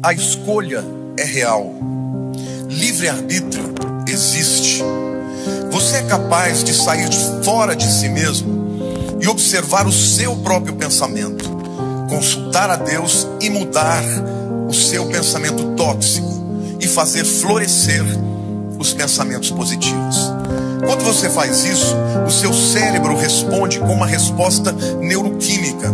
A escolha é real. Livre-arbítrio existe. Você é capaz de sair de fora de si mesmo e observar o seu próprio pensamento, consultar a Deus e mudar o seu pensamento tóxico e fazer florescer os pensamentos positivos. Quando você faz isso, o seu cérebro responde com uma resposta neuroquímica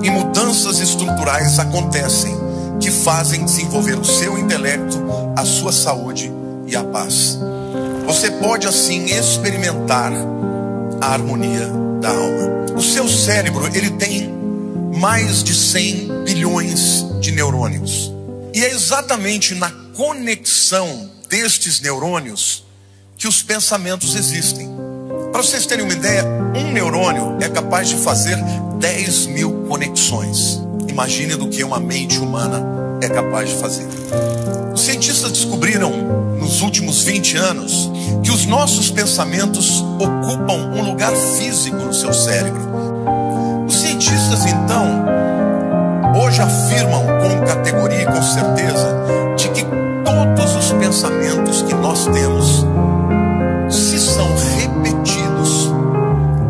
e mudanças estruturais acontecem que fazem desenvolver o seu intelecto, a sua saúde e a paz. Você pode assim experimentar a harmonia da alma. O seu cérebro, ele tem mais de 100 bilhões de neurônios. E é exatamente na conexão destes neurônios que os pensamentos existem. Para vocês terem uma ideia, um neurônio é capaz de fazer 10 mil conexões. Imagine do que uma mente humana é capaz de fazer. Os cientistas descobriram nos últimos 20 anos que os nossos pensamentos ocupam um lugar físico no seu cérebro. Os cientistas então hoje afirmam com categoria e com certeza de que todos os pensamentos que nós temos, se são repetidos,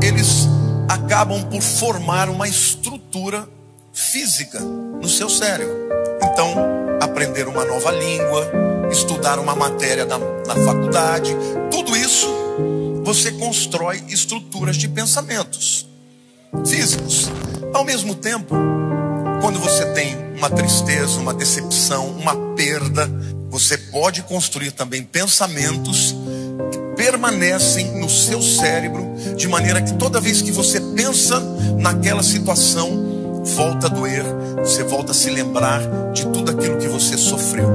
eles acabam por formar uma estrutura física no seu cérebro. Então, aprender uma nova língua, estudar uma matéria na faculdade, tudo isso você constrói estruturas de pensamentos físicos. Ao mesmo tempo, quando você tem uma tristeza, uma decepção, uma perda, você pode construir também pensamentos que permanecem no seu cérebro, de maneira que toda vez que você pensa naquela situação, volta a doer, você volta a se lembrar de tudo aquilo que você sofreu.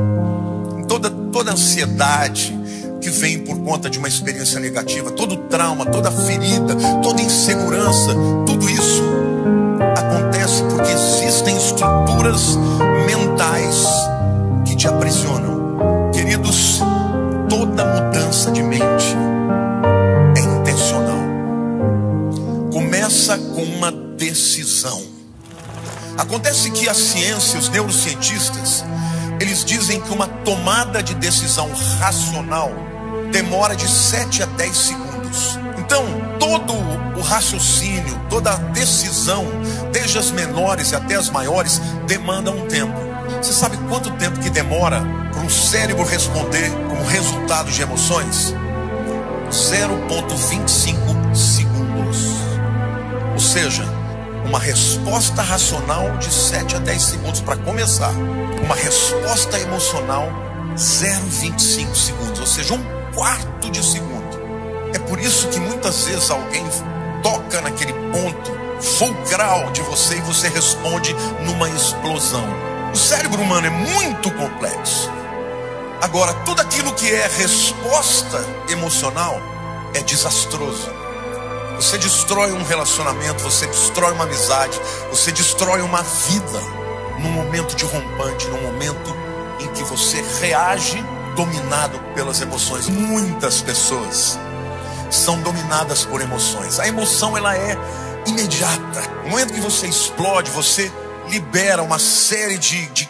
Toda ansiedade que vem por conta de uma experiência negativa, todo trauma, toda ferida, toda insegurança, tudo isso acontece porque existem estruturas mentais que te aprisionam. Queridos, toda mudança de mente é intencional. Começa com uma decisão. Acontece que a ciência, os neurocientistas, eles dizem que uma tomada de decisão racional demora de 7 a 10 segundos. Então, todo o raciocínio, toda a decisão, desde as menores até as maiores, demanda um tempo. Você sabe quanto tempo que demora para um cérebro responder como resultado de emoções? 0,25 segundos. Ou seja, uma resposta racional de 7 a 10 segundos para começar. Uma resposta emocional, 0,25 segundos. Ou seja, 1/4 de segundo. É por isso que muitas vezes alguém toca naquele ponto fulcral de você e você responde numa explosão. O cérebro humano é muito complexo. Agora, tudo aquilo que é resposta emocional é desastroso. Você destrói um relacionamento, você destrói uma amizade, você destrói uma vida num momento de rompante, num momento em que você reage dominado pelas emoções. Muitas pessoas são dominadas por emoções. A emoção, ela é imediata. No momento que você explode, você libera uma série de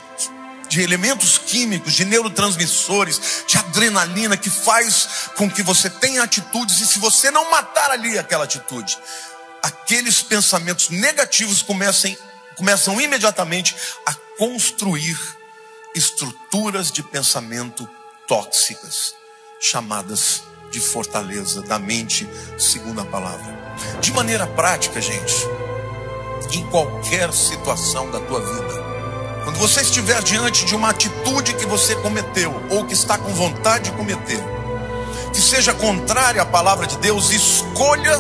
elementos químicos, de neurotransmissores, de adrenalina, que faz com que você tenha atitudes, e se você não matar ali aquela atitude, aqueles pensamentos negativos começam imediatamente a construir estruturas de pensamento tóxicas, chamadas de fortaleza da mente, segundo a palavra. De maneira prática, gente, em qualquer situação da tua vida, quando você estiver diante de uma atitude que você cometeu, ou que está com vontade de cometer, que seja contrária à palavra de Deus, escolha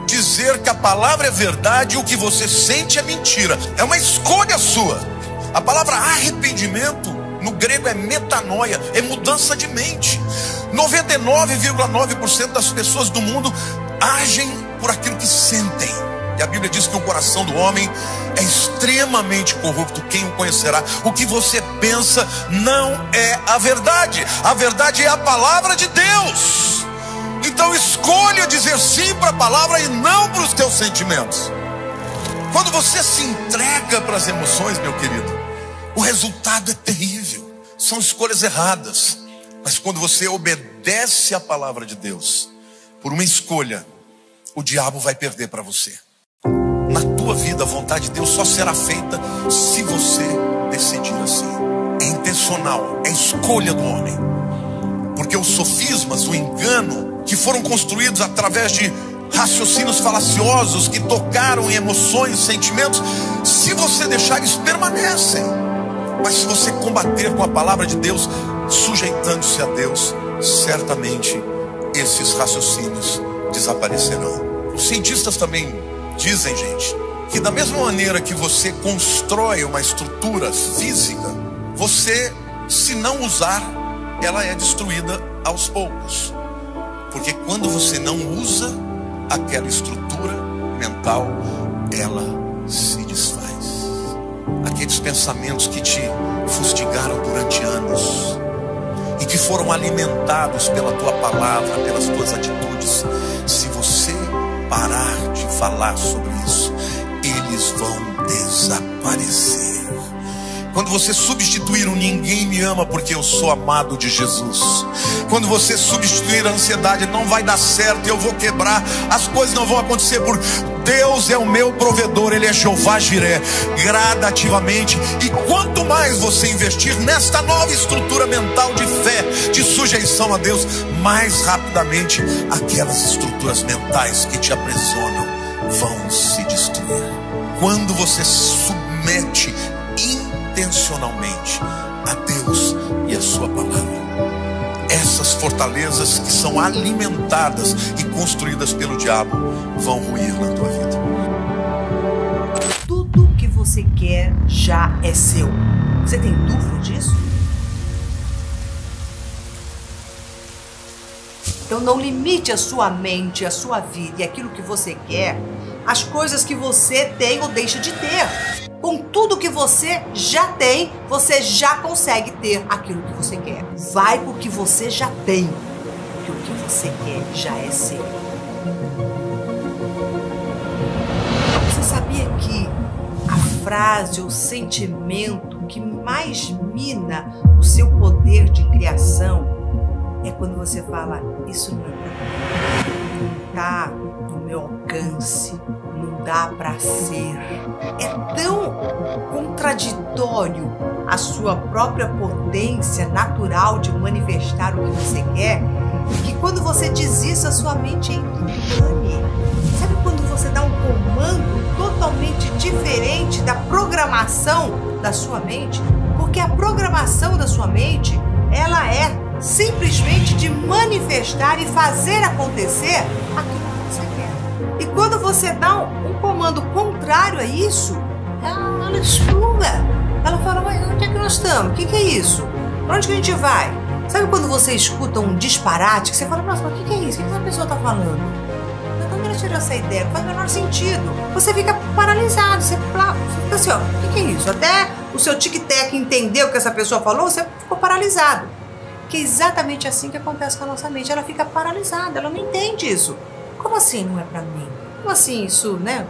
dizer que a palavra é verdade e o que você sente é mentira. É uma escolha sua. A palavra arrependimento no grego é metanoia, é mudança de mente. 99,9% das pessoas do mundo agem por aquilo que sentem. E a Bíblia diz que o coração do homem é extremamente corrupto, quem o conhecerá? O que você pensa não é a verdade. A verdade é a palavra de Deus. Então escolha dizer sim para a palavra e não para os teus sentimentos. Quando você se entrega para as emoções, meu querido, O resultado é terrível. São escolhas erradas. Mas quando você obedece à palavra de Deus, por uma escolha, o diabo vai perder para você. Na tua vida, a vontade de Deus só será feita se você decidir assim. É intencional, é escolha do homem. Porque os sofismas, o engano, que foram construídos através de raciocínios falaciosos, que tocaram em emoções, sentimentos, se você deixar, eles permanecem. Mas se você combater com a palavra de Deus, sujeitando-se a Deus, certamente esses raciocínios desaparecerão. Os cientistas também dizem, gente, que da mesma maneira que você constrói uma estrutura física, você, se não usar, ela é destruída aos poucos. Porque quando você não usa aquela estrutura mental, ela se desfaz. Aqueles pensamentos que te fustigaram durante anos e que foram alimentados pela tua palavra, pelas tuas atitudes, se você parar de falar sobre isso, eles vão desaparecer. Quando você substituir o ninguém me ama porque eu sou amado de Jesus, quando você substituir a ansiedade, não vai dar certo, eu vou quebrar, as coisas não vão acontecer, porque Deus é o meu provedor, Ele é Jeová Jiré, gradativamente. E quanto mais você investir nesta nova estrutura mental de fé, de sujeição a Deus, mais rapidamente aquelas estruturas mentais que te aprisionam vão se destruir. Quando você submete intencionalmente a Deus e a sua palavra, essas fortalezas que são alimentadas e construídas pelo diabo vão ruir na tua vida. Tudo que você quer já é seu. Você tem dúvida disso? Então não limite a sua mente, a sua vida e aquilo que você quer, as coisas que você tem ou deixa de ter. Com tudo que você já tem, você já consegue ter aquilo que você quer. Vai pro que você já tem, porque o que você quer já é seu. Você sabia que a frase ou sentimento que mais mina o seu poder de criação é quando você fala, isso não é pra mim, não tá no meu alcance, não dá pra ser. É tão contraditório a sua própria potência natural de manifestar o que você quer, que quando você diz isso, a sua mente entra em pane. Sabe quando você dá um comando totalmente diferente da programação da sua mente? Porque a programação da sua mente, ela é simplesmente de manifestar e fazer acontecer aquilo que você quer. E quando você dá um comando contrário a isso, ela despluga. Ela fala, mas onde é que nós estamos? O que é isso? Para onde que a gente vai? Sabe quando você escuta um disparate, que você fala, nossa, mas o que é isso? O que essa pessoa está falando? De onde ela tirou essa ideia? Não faz o menor sentido. Você fica paralisado, você fica assim, ó, o que é isso? Até o seu tic-tac entendeu o que essa pessoa falou, você ficou paralisado. Que é exatamente assim que acontece com a nossa mente. Ela fica paralisada, ela não entende isso. Como assim não é pra mim? Como assim isso, né?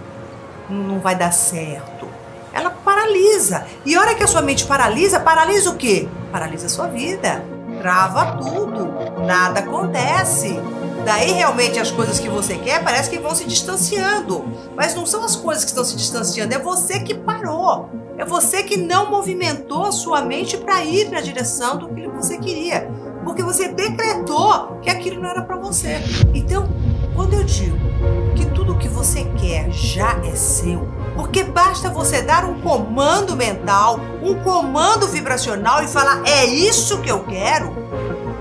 Não vai dar certo. Ela paralisa. E a hora que a sua mente paralisa, paralisa o quê? Paralisa a sua vida. Trava tudo. Nada acontece. Daí realmente as coisas que você quer parece que vão se distanciando. Mas não são as coisas que estão se distanciando, é você que parou. É você que não movimentou a sua mente para ir na direção do que você queria. Porque você decretou que aquilo não era para você. Então, quando eu digo que tudo que você quer já é seu, porque basta você dar um comando mental, um comando vibracional e falar, é isso que eu quero,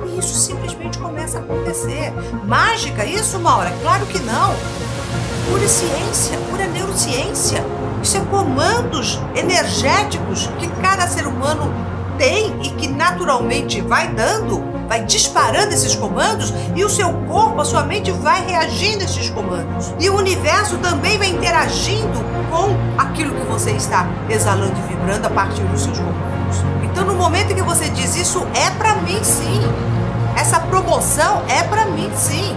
e isso simplesmente começa a acontecer. Mágica isso, Maura? Claro que não. Pura ciência, pura neurociência. Isso é comandos energéticos que cada ser humano tem e que naturalmente vai dando, vai disparando esses comandos e o seu corpo, a sua mente vai reagindo a esses comandos. E o universo também vai interagindo com aquilo que você está exalando e vibrando a partir dos seus comandos. Então no momento em que você diz isso é pra mim sim, essa promoção é pra mim sim,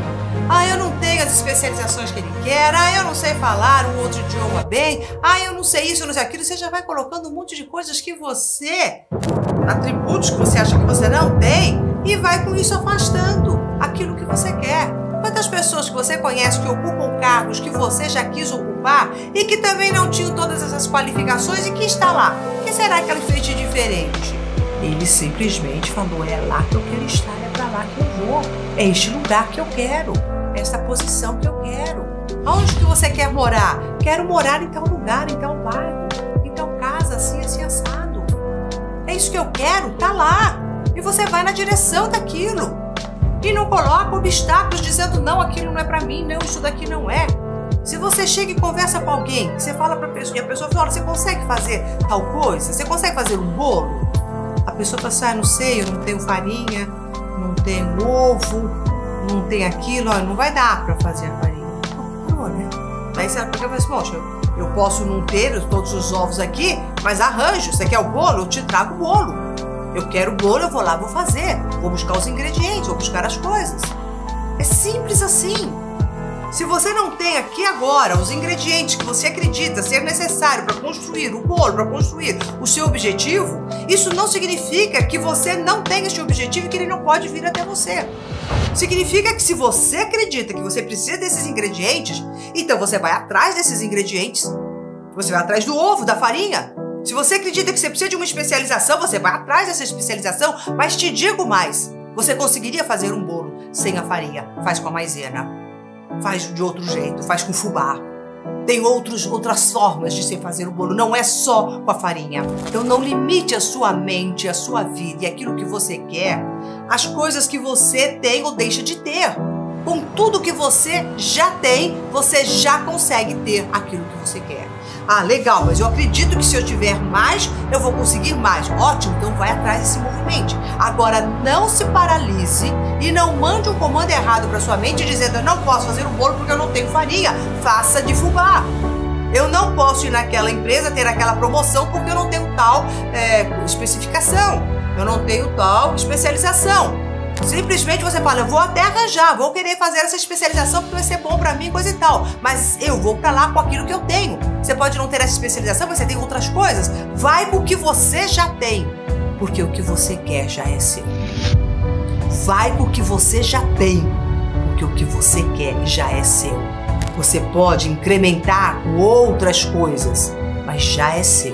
Ah, eu não tenho as especializações que ele quer. Ah, eu não sei falar um outro idioma bem. Ah, eu não sei isso, eu não sei aquilo. Você já vai colocando um monte de coisas que você, atributos que você acha que você não tem, e vai com isso afastando aquilo que você quer. Quantas pessoas que você conhece que ocupam cargos que você já quis ocupar e que também não tinham todas essas qualificações e que está lá? O que será que ela fez de diferente? Ele simplesmente falou, é lá que eu quero estar, é pra lá que eu vou. É este lugar que eu quero, é esta posição que eu quero. Aonde que você quer morar? Quero morar em tal lugar, em tal bairro, em tal casa, assim, assim, assado. É isso que eu quero, tá lá. E você vai na direção daquilo. E não coloca obstáculos dizendo, não, aquilo não é pra mim, não, isso daqui não é. Se você chega e conversa com alguém, você fala pra pessoa, e a pessoa fala, você consegue fazer tal coisa? Você consegue fazer um bolo? A pessoa fala assim, ah, não sei, eu não tenho farinha, não tenho ovo, não tenho aquilo, ó, não vai dar pra fazer a farinha. Não, né? Daí você fala assim, poxa, eu posso não ter todos os ovos aqui, mas arranjo, você quer o bolo? Eu te trago o bolo. Eu quero o bolo, eu vou lá, vou fazer. Vou buscar os ingredientes, vou buscar as coisas. É simples assim. Se você não tem aqui agora os ingredientes que você acredita ser necessário para construir o bolo, para construir o seu objetivo, isso não significa que você não tem esse objetivo e que ele não pode vir até você. Significa que se você acredita que você precisa desses ingredientes, então você vai atrás desses ingredientes. Você vai atrás do ovo, da farinha. Se você acredita que você precisa de uma especialização, você vai atrás dessa especialização, mas te digo mais, você conseguiria fazer um bolo sem a farinha, faz com a maisena. Faz de outro jeito, faz com fubá. Tem outras formas de se fazer o bolo, não é só com a farinha. Então não limite a sua mente, a sua vida e aquilo que você quer, as coisas que você tem ou deixa de ter. Com tudo que você já tem, você já consegue ter aquilo que você quer. Ah, legal, mas eu acredito que se eu tiver mais, eu vou conseguir mais. Ótimo, então vai atrás desse movimento. Agora, não se paralise e não mande um comando errado para sua mente dizendo eu não posso fazer um bolo porque eu não tenho farinha. Faça de fubá. Eu não posso ir naquela empresa ter aquela promoção porque eu não tenho tal especificação. Eu não tenho tal especialização. Simplesmente você fala, eu vou até arranjar, vou querer fazer essa especialização porque vai ser bom pra mim, coisa e tal. Mas eu vou pra lá com aquilo que eu tenho. Você pode não ter essa especialização, mas você tem outras coisas. Vai com o que você já tem, porque o que você quer já é seu. Vai com o que você já tem, porque o que você quer já é seu. Você pode incrementar com outras coisas, mas já é seu.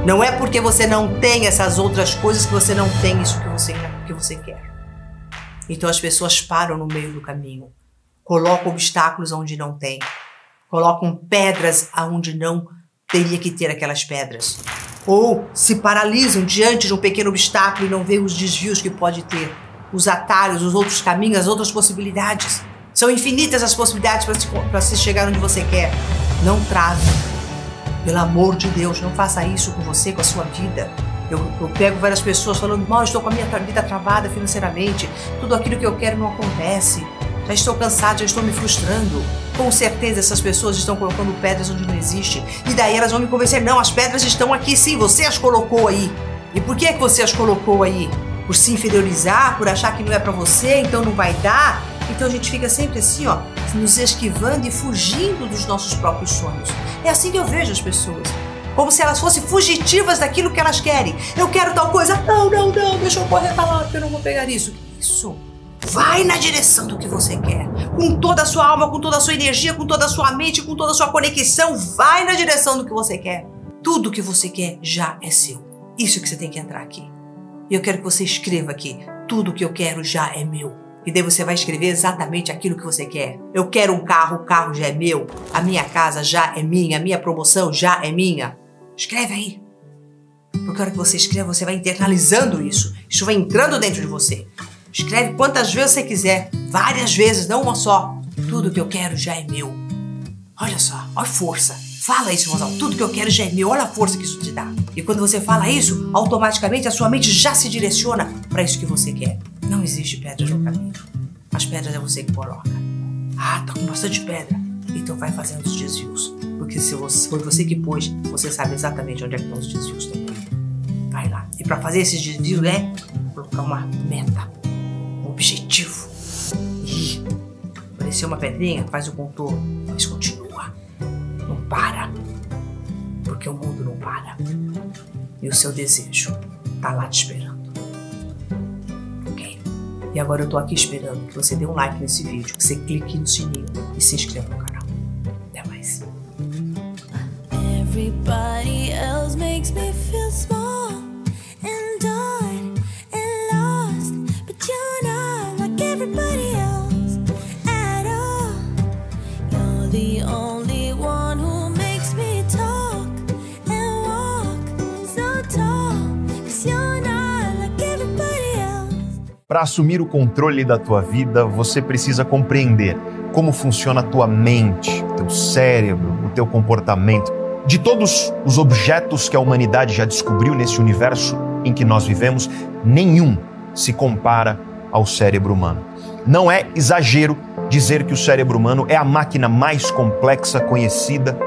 Não é porque você não tem essas outras coisas que você não tem isso que você quer. Então as pessoas param no meio do caminho, colocam obstáculos onde não tem, colocam pedras aonde não teria que ter aquelas pedras, ou se paralisam diante de um pequeno obstáculo e não veem os desvios que pode ter, os atalhos, os outros caminhos, as outras possibilidades. São infinitas as possibilidades para se chegar onde você quer. Não trave. Pelo amor de Deus, não faça isso com você, com a sua vida. Eu pego várias pessoas falando, mal, estou com a minha vida travada financeiramente, tudo aquilo que eu quero não acontece, já estou cansado, já estou me frustrando. Com certeza essas pessoas estão colocando pedras onde não existe. E daí elas vão me convencer, não, as pedras estão aqui sim, você as colocou aí. E por que você as colocou aí? Por se inferiorizar, por achar que não é pra você, então não vai dar? Então a gente fica sempre assim, ó, nos esquivando e fugindo dos nossos próprios sonhos. É assim que eu vejo as pessoas. Como se elas fossem fugitivas daquilo que elas querem. Eu quero tal coisa. Não, deixa eu correr pra lá, porque eu não vou pegar isso. Que isso? Vai na direção do que você quer. Com toda a sua alma, com toda a sua energia, com toda a sua mente, com toda a sua conexão. Vai na direção do que você quer. Tudo que você quer já é seu. Isso que você tem que entrar aqui. E eu quero que você escreva aqui. Tudo que eu quero já é meu. E daí você vai escrever exatamente aquilo que você quer. Eu quero um carro, o carro já é meu. A minha casa já é minha. A minha promoção já é minha. Escreve aí. Porque a hora que você escreve, você vai internalizando isso. Isso vai entrando dentro de você. Escreve quantas vezes você quiser. Várias vezes, não uma só. Tudo que eu quero já é meu. Olha só, olha a força. Fala isso, Mozão. Tudo que eu quero já é meu. Olha a força que isso te dá. E quando você fala isso, automaticamente a sua mente já se direciona para isso que você quer. Não existe pedras no caminho. As pedras é você que coloca. Ah, tá com bastante pedra. Então vai fazendo os desvios. Porque se foi você que pôs, você sabe exatamente onde é que estão os desvios também. Vai lá. E para fazer esses desvios colocar uma meta, um objetivo. E aparecer uma pedrinha, faz o contorno, mas continua. Não para. Porque o mundo não para. E o seu desejo tá lá te esperando. Ok? E agora eu tô aqui esperando que você dê um like nesse vídeo, que você clique no sininho e se inscreva no canal. Até mais. Everybody else makes me feel small and dark and lost, but you're not like everybody else at all. You're the only one who makes me talk and walk so tall, 'cause you're not like everybody else. Para assumir o controle da tua vida, você precisa compreender como funciona a tua mente, o teu cérebro, o teu comportamento. De todos os objetos que a humanidade já descobriu nesse universo em que nós vivemos, nenhum se compara ao cérebro humano. Não é exagero dizer que o cérebro humano é a máquina mais complexa conhecida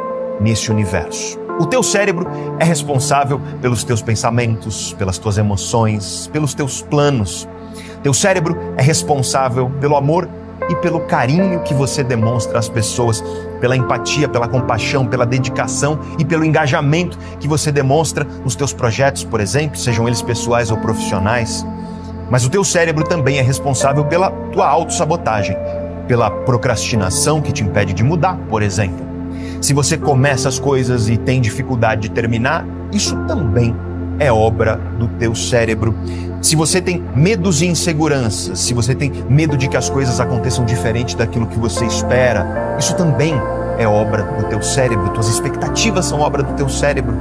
nesse universo. O teu cérebro é responsável pelos teus pensamentos, pelas tuas emoções, pelos teus planos. Teu cérebro é responsável pelo amor e pelo carinho que você demonstra às pessoas, pela empatia, pela compaixão, pela dedicação e pelo engajamento que você demonstra nos teus projetos, por exemplo, sejam eles pessoais ou profissionais. Mas o teu cérebro também é responsável pela tua autossabotagem, pela procrastinação que te impede de mudar, por exemplo. Se você começa as coisas e tem dificuldade de terminar, isso também é obra do teu cérebro. Se você tem medos e inseguranças, se você tem medo de que as coisas aconteçam diferente daquilo que você espera, isso também é obra do teu cérebro. Tuas expectativas são obra do teu cérebro.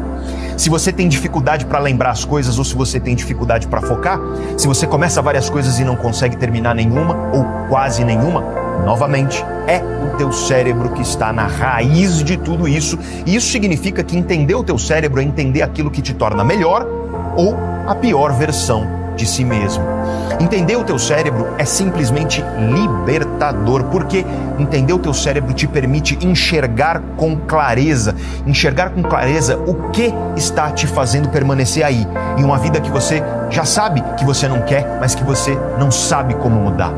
Se você tem dificuldade para lembrar as coisas ou se você tem dificuldade para focar, se você começa várias coisas e não consegue terminar nenhuma ou quase nenhuma, novamente, é o teu cérebro que está na raiz de tudo isso. E isso significa que entender o teu cérebro é entender aquilo que te torna melhor ou a pior versão de si mesmo. Entender o teu cérebro é simplesmente libertador, porque entender o teu cérebro te permite enxergar com clareza o que está te fazendo permanecer aí, em uma vida que você já sabe que você não quer, mas que você não sabe como mudar.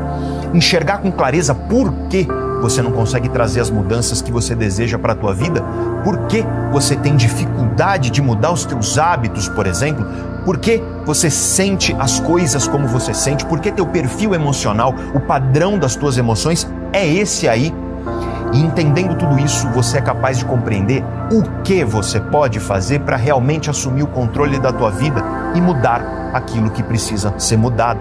Enxergar com clareza por que você não consegue trazer as mudanças que você deseja para a tua vida, por que você tem dificuldade de mudar os teus hábitos, por exemplo, por que você sente as coisas como você sente, por que teu perfil emocional, o padrão das tuas emoções é esse aí. E entendendo tudo isso, você é capaz de compreender o que você pode fazer para realmente assumir o controle da tua vida e mudar aquilo que precisa ser mudado.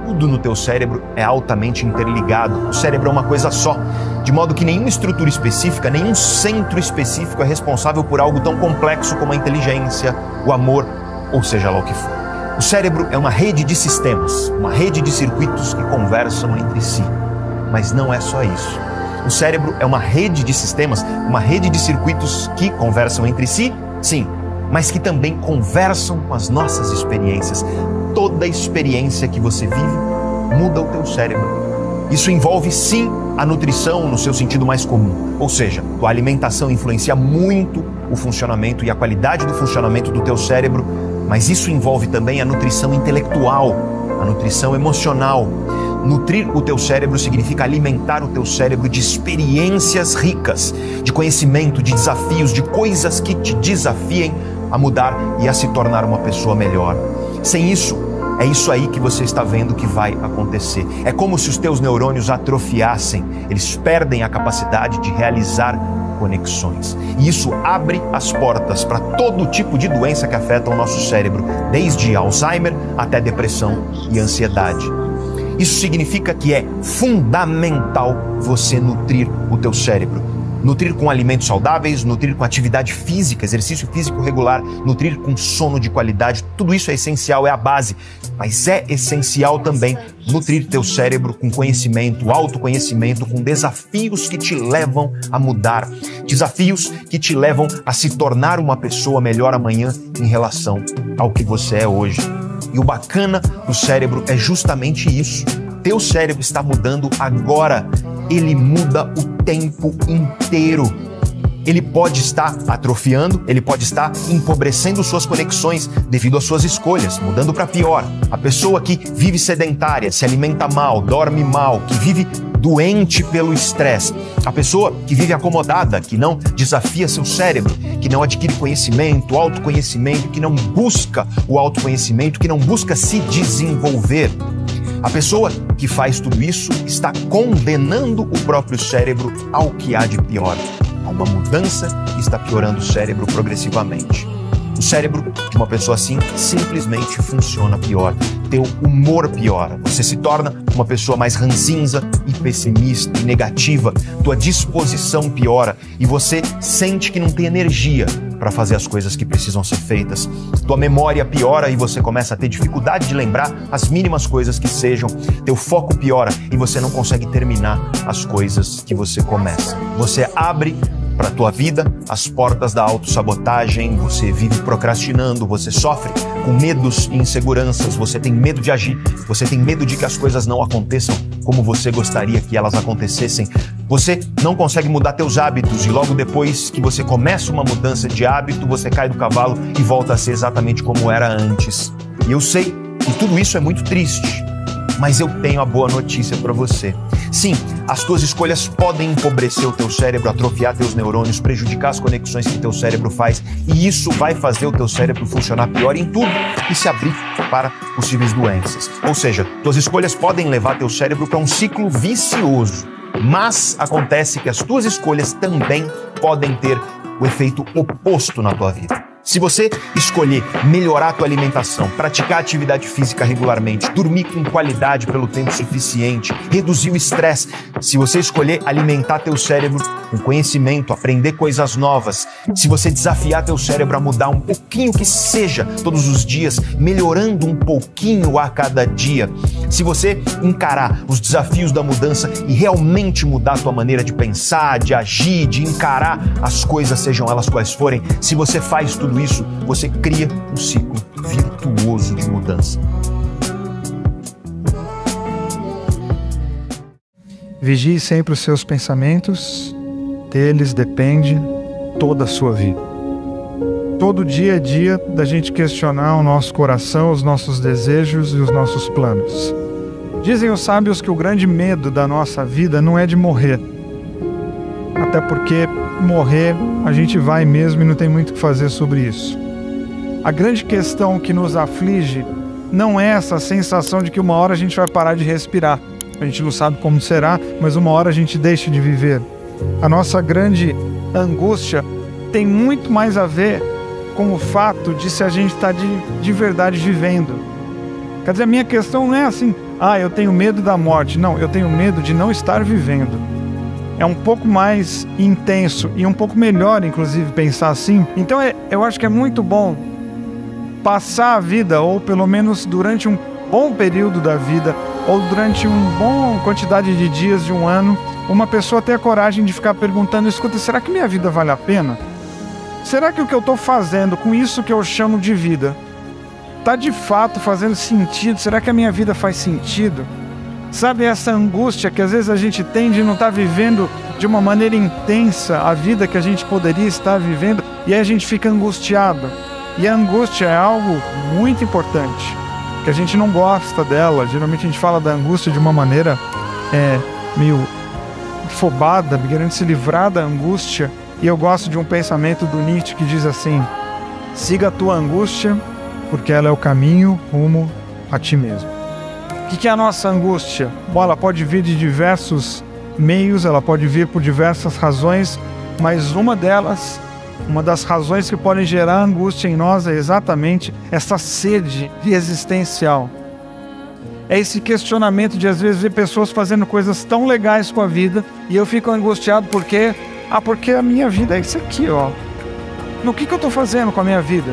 Tudo no teu cérebro é altamente interligado. O cérebro é uma coisa só, de modo que nenhuma estrutura específica, nenhum centro específico é responsável por algo tão complexo como a inteligência, o amor, ou seja lá o que for. O cérebro é uma rede de sistemas, uma rede de circuitos que conversam entre si. Mas não é só isso. O cérebro é uma rede de sistemas, uma rede de circuitos que conversam entre si, sim, mas que também conversam com as nossas experiências. Toda experiência que você vive muda o teu cérebro. Isso envolve, sim, a nutrição no seu sentido mais comum. Ou seja, tua alimentação influencia muito o funcionamento e a qualidade do funcionamento do teu cérebro, mas isso envolve também a nutrição intelectual, a nutrição emocional. Nutrir o teu cérebro significa alimentar o teu cérebro de experiências ricas, de conhecimento, de desafios, de coisas que te desafiem a mudar e a se tornar uma pessoa melhor. Sem isso, é isso aí que você está vendo que vai acontecer. É como se os teus neurônios atrofiassem, eles perdem a capacidade de realizar conexões. E isso abre as portas para todo tipo de doença que afeta o nosso cérebro, desde Alzheimer até depressão e ansiedade. Isso significa que é fundamental você nutrir o teu cérebro. Nutrir com alimentos saudáveis, nutrir com atividade física, exercício físico regular, nutrir com sono de qualidade, tudo isso é essencial, é a base. Mas é essencial também nutrir teu cérebro com conhecimento, autoconhecimento, com desafios que te levam a mudar, desafios que te levam a se tornar uma pessoa melhor amanhã em relação ao que você é hoje. E o bacana do cérebro é justamente isso. Teu cérebro está mudando agora. Ele muda o tempo inteiro. ele pode estar atrofiando, ele pode estar empobrecendo suas conexões devido às suas escolhas, mudando para pior. A pessoa que vive sedentária, se alimenta mal, dorme mal, que vive doente pelo estresse. A pessoa que vive acomodada, que não desafia seu cérebro, que não adquire conhecimento, autoconhecimento, que não busca o autoconhecimento, que não busca se desenvolver. A pessoa que faz tudo isso está condenando o próprio cérebro ao que há de pior, a uma mudança que está piorando o cérebro progressivamente. O cérebro de uma pessoa assim simplesmente funciona pior. Teu humor piora. Você se torna uma pessoa mais ranzinza e pessimista e negativa. Tua disposição piora e você sente que não tem energia para fazer as coisas que precisam ser feitas. Tua memória piora e você começa a ter dificuldade de lembrar as mínimas coisas que sejam. Teu foco piora e você não consegue terminar as coisas que você começa. Você abre para a tua vida as portas da autossabotagem, você vive procrastinando, você sofre com medos e inseguranças, você tem medo de agir, você tem medo de que as coisas não aconteçam como você gostaria que elas acontecessem. Você não consegue mudar teus hábitos e logo depois que você começa uma mudança de hábito, você cai do cavalo e volta a ser exatamente como era antes. E eu sei que tudo isso é muito triste, mas eu tenho a boa notícia para você. Sim, as tuas escolhas podem empobrecer o teu cérebro, atrofiar teus neurônios, prejudicar as conexões que teu cérebro faz, e isso vai fazer o teu cérebro funcionar pior em tudo e se abrir para possíveis doenças. Ou seja, tuas escolhas podem levar teu cérebro para um ciclo vicioso, mas acontece que as tuas escolhas também podem ter o efeito oposto na tua vida. Se você escolher melhorar a tua alimentação, praticar atividade física regularmente, dormir com qualidade pelo tempo suficiente, reduzir o estresse, se você escolher alimentar teu cérebro com conhecimento, aprender coisas novas, se você desafiar teu cérebro a mudar um pouquinho que seja todos os dias, melhorando um pouquinho a cada dia, se você encarar os desafios da mudança e realmente mudar a tua maneira de pensar, de agir, de encarar as coisas, sejam elas quais forem, se você faz tudo isso, você cria um ciclo virtuoso de mudança. Vigie sempre os seus pensamentos, deles depende toda a sua vida. Todo dia é dia da gente questionar o nosso coração, os nossos desejos e os nossos planos. Dizem os sábios que o grande medo da nossa vida não é de morrer. Até porque morrer a gente vai mesmo e não tem muito o que fazer sobre isso. A grande questão que nos aflige não é essa sensação de que uma hora a gente vai parar de respirar. A gente não sabe como será, mas uma hora a gente deixa de viver. A nossa grande angústia tem muito mais a ver com o fato de se a gente está de verdade vivendo. Quer dizer, a minha questão não é assim, eu tenho medo da morte. Não, eu tenho medo de não estar vivendo. É um pouco mais intenso e um pouco melhor, inclusive, pensar assim. Então, eu acho que é muito bom passar a vida, ou pelo menos durante um bom período da vida, ou durante uma boa quantidade de dias de um ano, uma pessoa ter a coragem de ficar perguntando, escuta, será que minha vida vale a pena? Será que o que eu estou fazendo com isso que eu chamo de vida está de fato fazendo sentido? Será que a minha vida faz sentido? Sabe essa angústia que às vezes a gente tem de não estar vivendo de uma maneira intensa a vida que a gente poderia estar vivendo, e aí a gente fica angustiado. E a angústia é algo muito importante, que a gente não gosta dela. Geralmente a gente fala da angústia de uma maneira meio afobada, querendo se livrar da angústia. E eu gosto de um pensamento do Nietzsche que diz assim: siga a tua angústia, porque ela é o caminho rumo a ti mesmo. O que é a nossa angústia? Bom, ela pode vir de diversos meios, ela pode vir por diversas razões, mas uma das razões que podem gerar angústia em nós é exatamente essa sede existencial. É esse questionamento de às vezes ver pessoas fazendo coisas tão legais com a vida e eu fico angustiado porque a minha vida é isso aqui, ó. O que eu estou fazendo com a minha vida?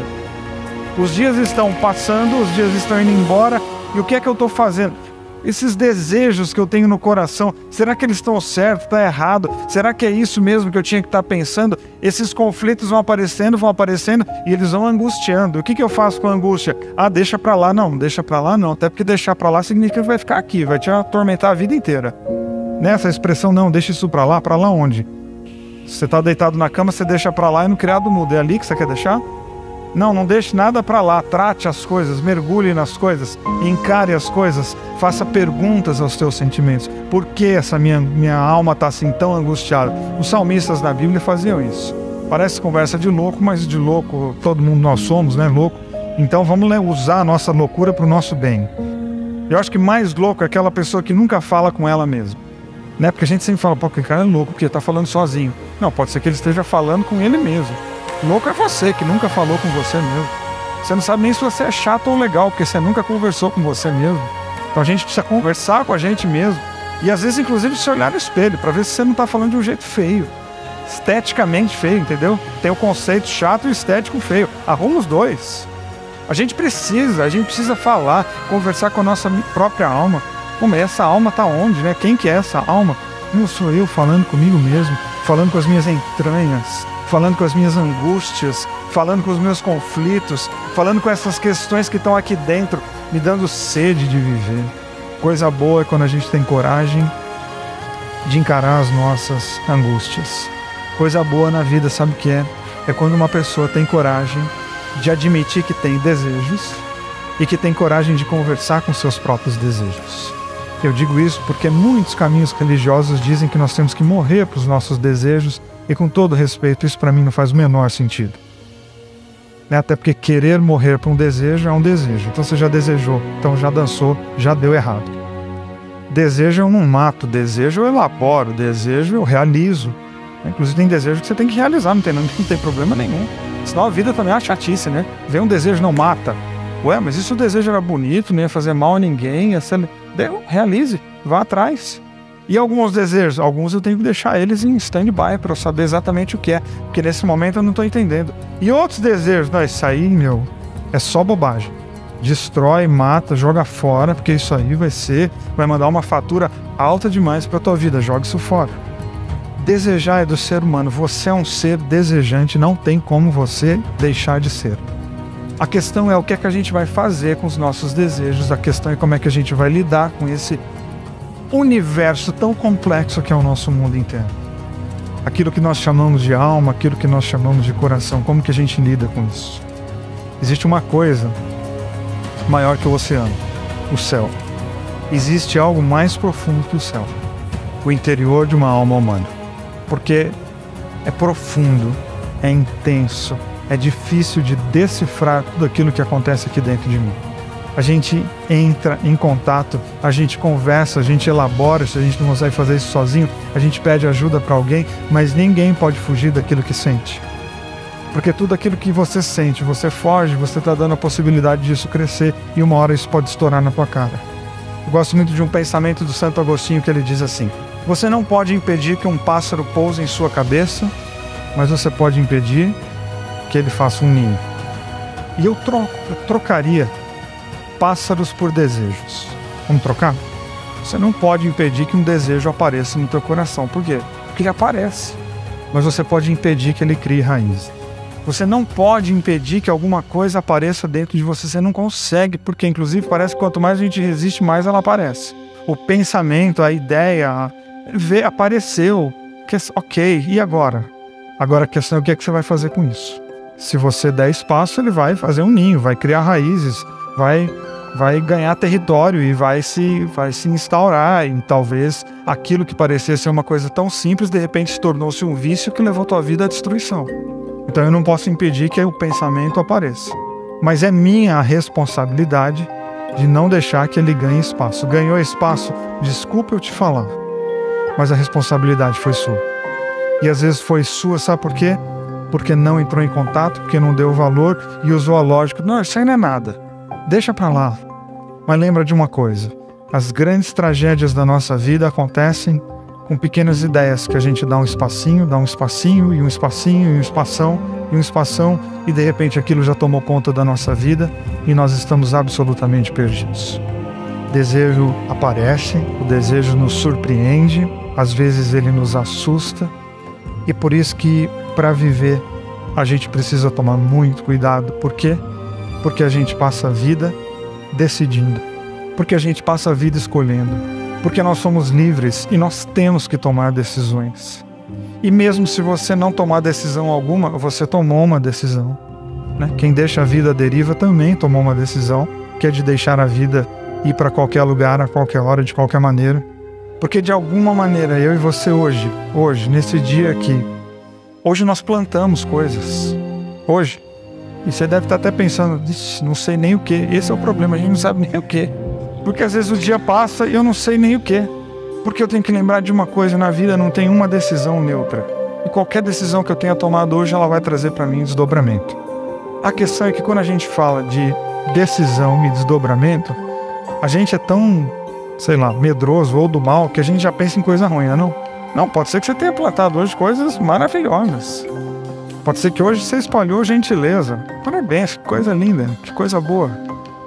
Os dias estão passando, os dias estão indo embora, e o que é que eu estou fazendo? Esses desejos que eu tenho no coração, será que eles estão certos, está errado? Será que é isso mesmo que eu tinha que estar pensando? Esses conflitos vão aparecendo e eles vão angustiando. O que eu faço com a angústia? Deixa pra lá. Não, deixa pra lá não. Até porque deixar pra lá significa que vai ficar aqui, vai te atormentar a vida inteira. Nessa expressão, não, deixa isso pra lá onde? Você está deitado na cama, você deixa para lá e no criado mudo. É ali que você quer deixar? Não deixe nada para lá. Trate as coisas, mergulhe nas coisas, encare as coisas, faça perguntas aos teus sentimentos. Por que essa minha alma está assim tão angustiada? Os salmistas da Bíblia faziam isso. Parece conversa de louco, mas de louco todo mundo nós somos, né? Louco. Então vamos usar a nossa loucura para o nosso bem. Eu acho que mais louco é aquela pessoa que nunca fala com ela mesma. Né? Porque a gente sempre fala, pô, que cara é louco, porque está falando sozinho. Não, pode ser que ele esteja falando com ele mesmo. Louco é você, que nunca falou com você mesmo. Você não sabe nem se você é chato ou legal, porque você nunca conversou com você mesmo. Então a gente precisa conversar com a gente mesmo. E às vezes, inclusive, se olhar no espelho, para ver se você não está falando de um jeito feio. Esteticamente feio, entendeu? Tem o conceito chato e estético feio. Arruma os dois. A gente precisa falar, conversar com a nossa própria alma. Como essa alma tá onde, né? Quem que é essa alma? Não sou eu falando comigo mesmo, falando com as minhas entranhas, falando com as minhas angústias, falando com os meus conflitos, falando com essas questões que estão aqui dentro, me dando sede de viver. Coisa boa é quando a gente tem coragem de encarar as nossas angústias. Coisa boa na vida, sabe o que é? É quando uma pessoa tem coragem de admitir que tem desejos e que tem coragem de conversar com seus próprios desejos. Eu digo isso porque muitos caminhos religiosos dizem que nós temos que morrer para os nossos desejos e, com todo respeito, isso para mim não faz o menor sentido. Até porque querer morrer para um desejo é um desejo. Então você já desejou, então já dançou, já deu errado. Desejo eu não mato, desejo eu elaboro, desejo eu realizo. Inclusive tem desejo que você tem que realizar, não tem problema nenhum. Senão a vida também é uma chatice, né? Vem um desejo, não mata. Ué, mas e se o desejo era bonito, não ia fazer mal a ninguém, realize, vá atrás. E alguns desejos, alguns eu tenho que deixar eles em stand-by para eu saber exatamente o que é, porque nesse momento eu não estou entendendo. E outros desejos, não, isso aí, é só bobagem. Destrói, mata, joga fora, porque isso aí vai mandar uma fatura alta demais para a tua vida, joga isso fora. Desejar é do ser humano, você é um ser desejante, não tem como você deixar de ser. A questão é o que é que a gente vai fazer com os nossos desejos, a questão é como é que a gente vai lidar com esse universo tão complexo que é o nosso mundo interno. Aquilo que nós chamamos de alma, aquilo que nós chamamos de coração, como que a gente lida com isso? Existe uma coisa maior que o oceano, o céu. Existe algo mais profundo que o céu, o interior de uma alma humana. Porque é profundo, é intenso, é difícil de decifrar tudo aquilo que acontece aqui dentro de mim. A gente entra em contato, a gente conversa, a gente elabora, se a gente não consegue fazer isso sozinho, a gente pede ajuda para alguém, mas ninguém pode fugir daquilo que sente. Porque tudo aquilo que você sente, você foge, você está dando a possibilidade disso crescer e uma hora isso pode estourar na tua cara. Eu gosto muito de um pensamento do Santo Agostinho que ele diz assim: você não pode impedir que um pássaro pouse em sua cabeça, mas você pode impedir que ele faça um ninho. E eu trocaria pássaros por desejos. Vamos trocar? Você não pode impedir que um desejo apareça no teu coração. Por quê? Porque ele aparece. Mas você pode impedir que ele crie raiz. Você não pode impedir que alguma coisa apareça dentro de você. Você não consegue, porque inclusive parece que quanto mais a gente resiste, mais ela aparece. O pensamento, a ideia, apareceu. Ok, e agora? Agora a questão é o que é que você vai fazer com isso. Se você der espaço, ele vai fazer um ninho, vai criar raízes, vai ganhar território e vai se instaurar. E talvez aquilo que parecia ser uma coisa tão simples, de repente se tornou-se um vício que levou tua vida à destruição. Então eu não posso impedir que o pensamento apareça. Mas é minha responsabilidade de não deixar que ele ganhe espaço. Ganhou espaço, desculpa eu te falar, mas a responsabilidade foi sua. E às vezes foi sua, sabe por quê? Porque não entrou em contato, porque não deu valor e usou a lógica. Não, isso aí não é nada. Deixa pra lá. Mas lembra de uma coisa: as grandes tragédias da nossa vida acontecem com pequenas ideias que a gente dá um espacinho, e um espacinho, e um espação, e um espação, e de repente aquilo já tomou conta da nossa vida e nós estamos absolutamente perdidos. O desejo aparece, o desejo nos surpreende, às vezes ele nos assusta, e por isso que para viver a gente precisa tomar muito cuidado. Por quê? Porque a gente passa a vida decidindo, porque a gente passa a vida escolhendo, porque nós somos livres e nós temos que tomar decisões. E mesmo se você não tomar decisão alguma, você tomou uma decisão, né? Quem deixa a vida à deriva também tomou uma decisão, que é de deixar a vida ir para qualquer lugar, a qualquer hora, de qualquer maneira. Porque de alguma maneira, eu e você hoje, nesse dia aqui, hoje nós plantamos coisas. Hoje. E você deve estar até pensando, não sei nem o que. Esse é o problema, a gente não sabe nem o que. Porque às vezes o dia passa e eu não sei nem o que. Porque eu tenho que lembrar de uma coisa, na vida não tem uma decisão neutra. E qualquer decisão que eu tenha tomado hoje, ela vai trazer para mim desdobramento. A questão é que quando a gente fala de decisão e desdobramento, a gente é tão, sei lá, medroso ou do mal, que a gente já pensa em coisa ruim, não? Não, pode ser que você tenha plantado hoje coisas maravilhosas. Pode ser que hoje você espalhou gentileza. Parabéns, que coisa linda, que coisa boa.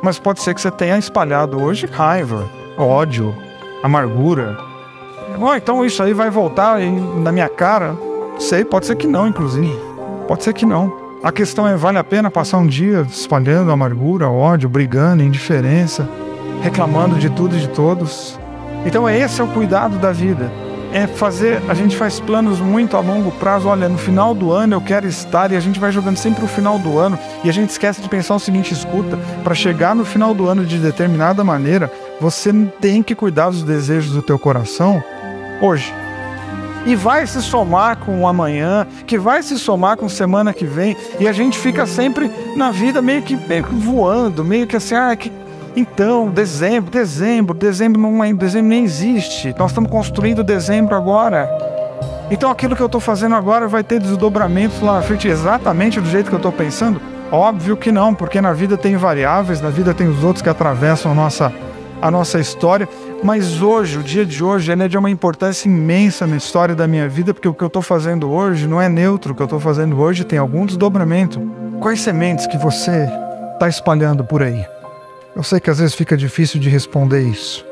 Mas pode ser que você tenha espalhado hoje raiva, ódio, amargura. Então isso aí vai voltar na minha cara? Sei, pode ser que não, inclusive. Pode ser que não. A questão é, vale a pena passar um dia espalhando amargura, ódio, brigando, indiferença, reclamando de tudo e de todos? Então esse é o cuidado da vida. A gente faz planos muito a longo prazo. Olha, no final do ano eu quero estar, e a gente vai jogando sempre o final do ano, e a gente esquece de pensar o seguinte: escuta, para chegar no final do ano de determinada maneira, você tem que cuidar dos desejos do teu coração hoje. E vai se somar com o amanhã, que vai se somar com semana que vem, e a gente fica sempre na vida meio que voando, meio que assim, então, dezembro nem existe. Nós estamos construindo dezembro agora. Então aquilo que eu estou fazendo agora vai ter desdobramentos lá na frente exatamente do jeito que eu estou pensando? Óbvio que não, porque na vida tem variáveis, na vida tem os outros que atravessam a nossa história. Mas hoje, o dia de hoje, ele é de uma importância imensa na história da minha vida, porque o que eu estou fazendo hoje não é neutro. O que eu estou fazendo hoje tem algum desdobramento. Quais sementes que você está espalhando por aí? Eu sei que às vezes fica difícil de responder isso,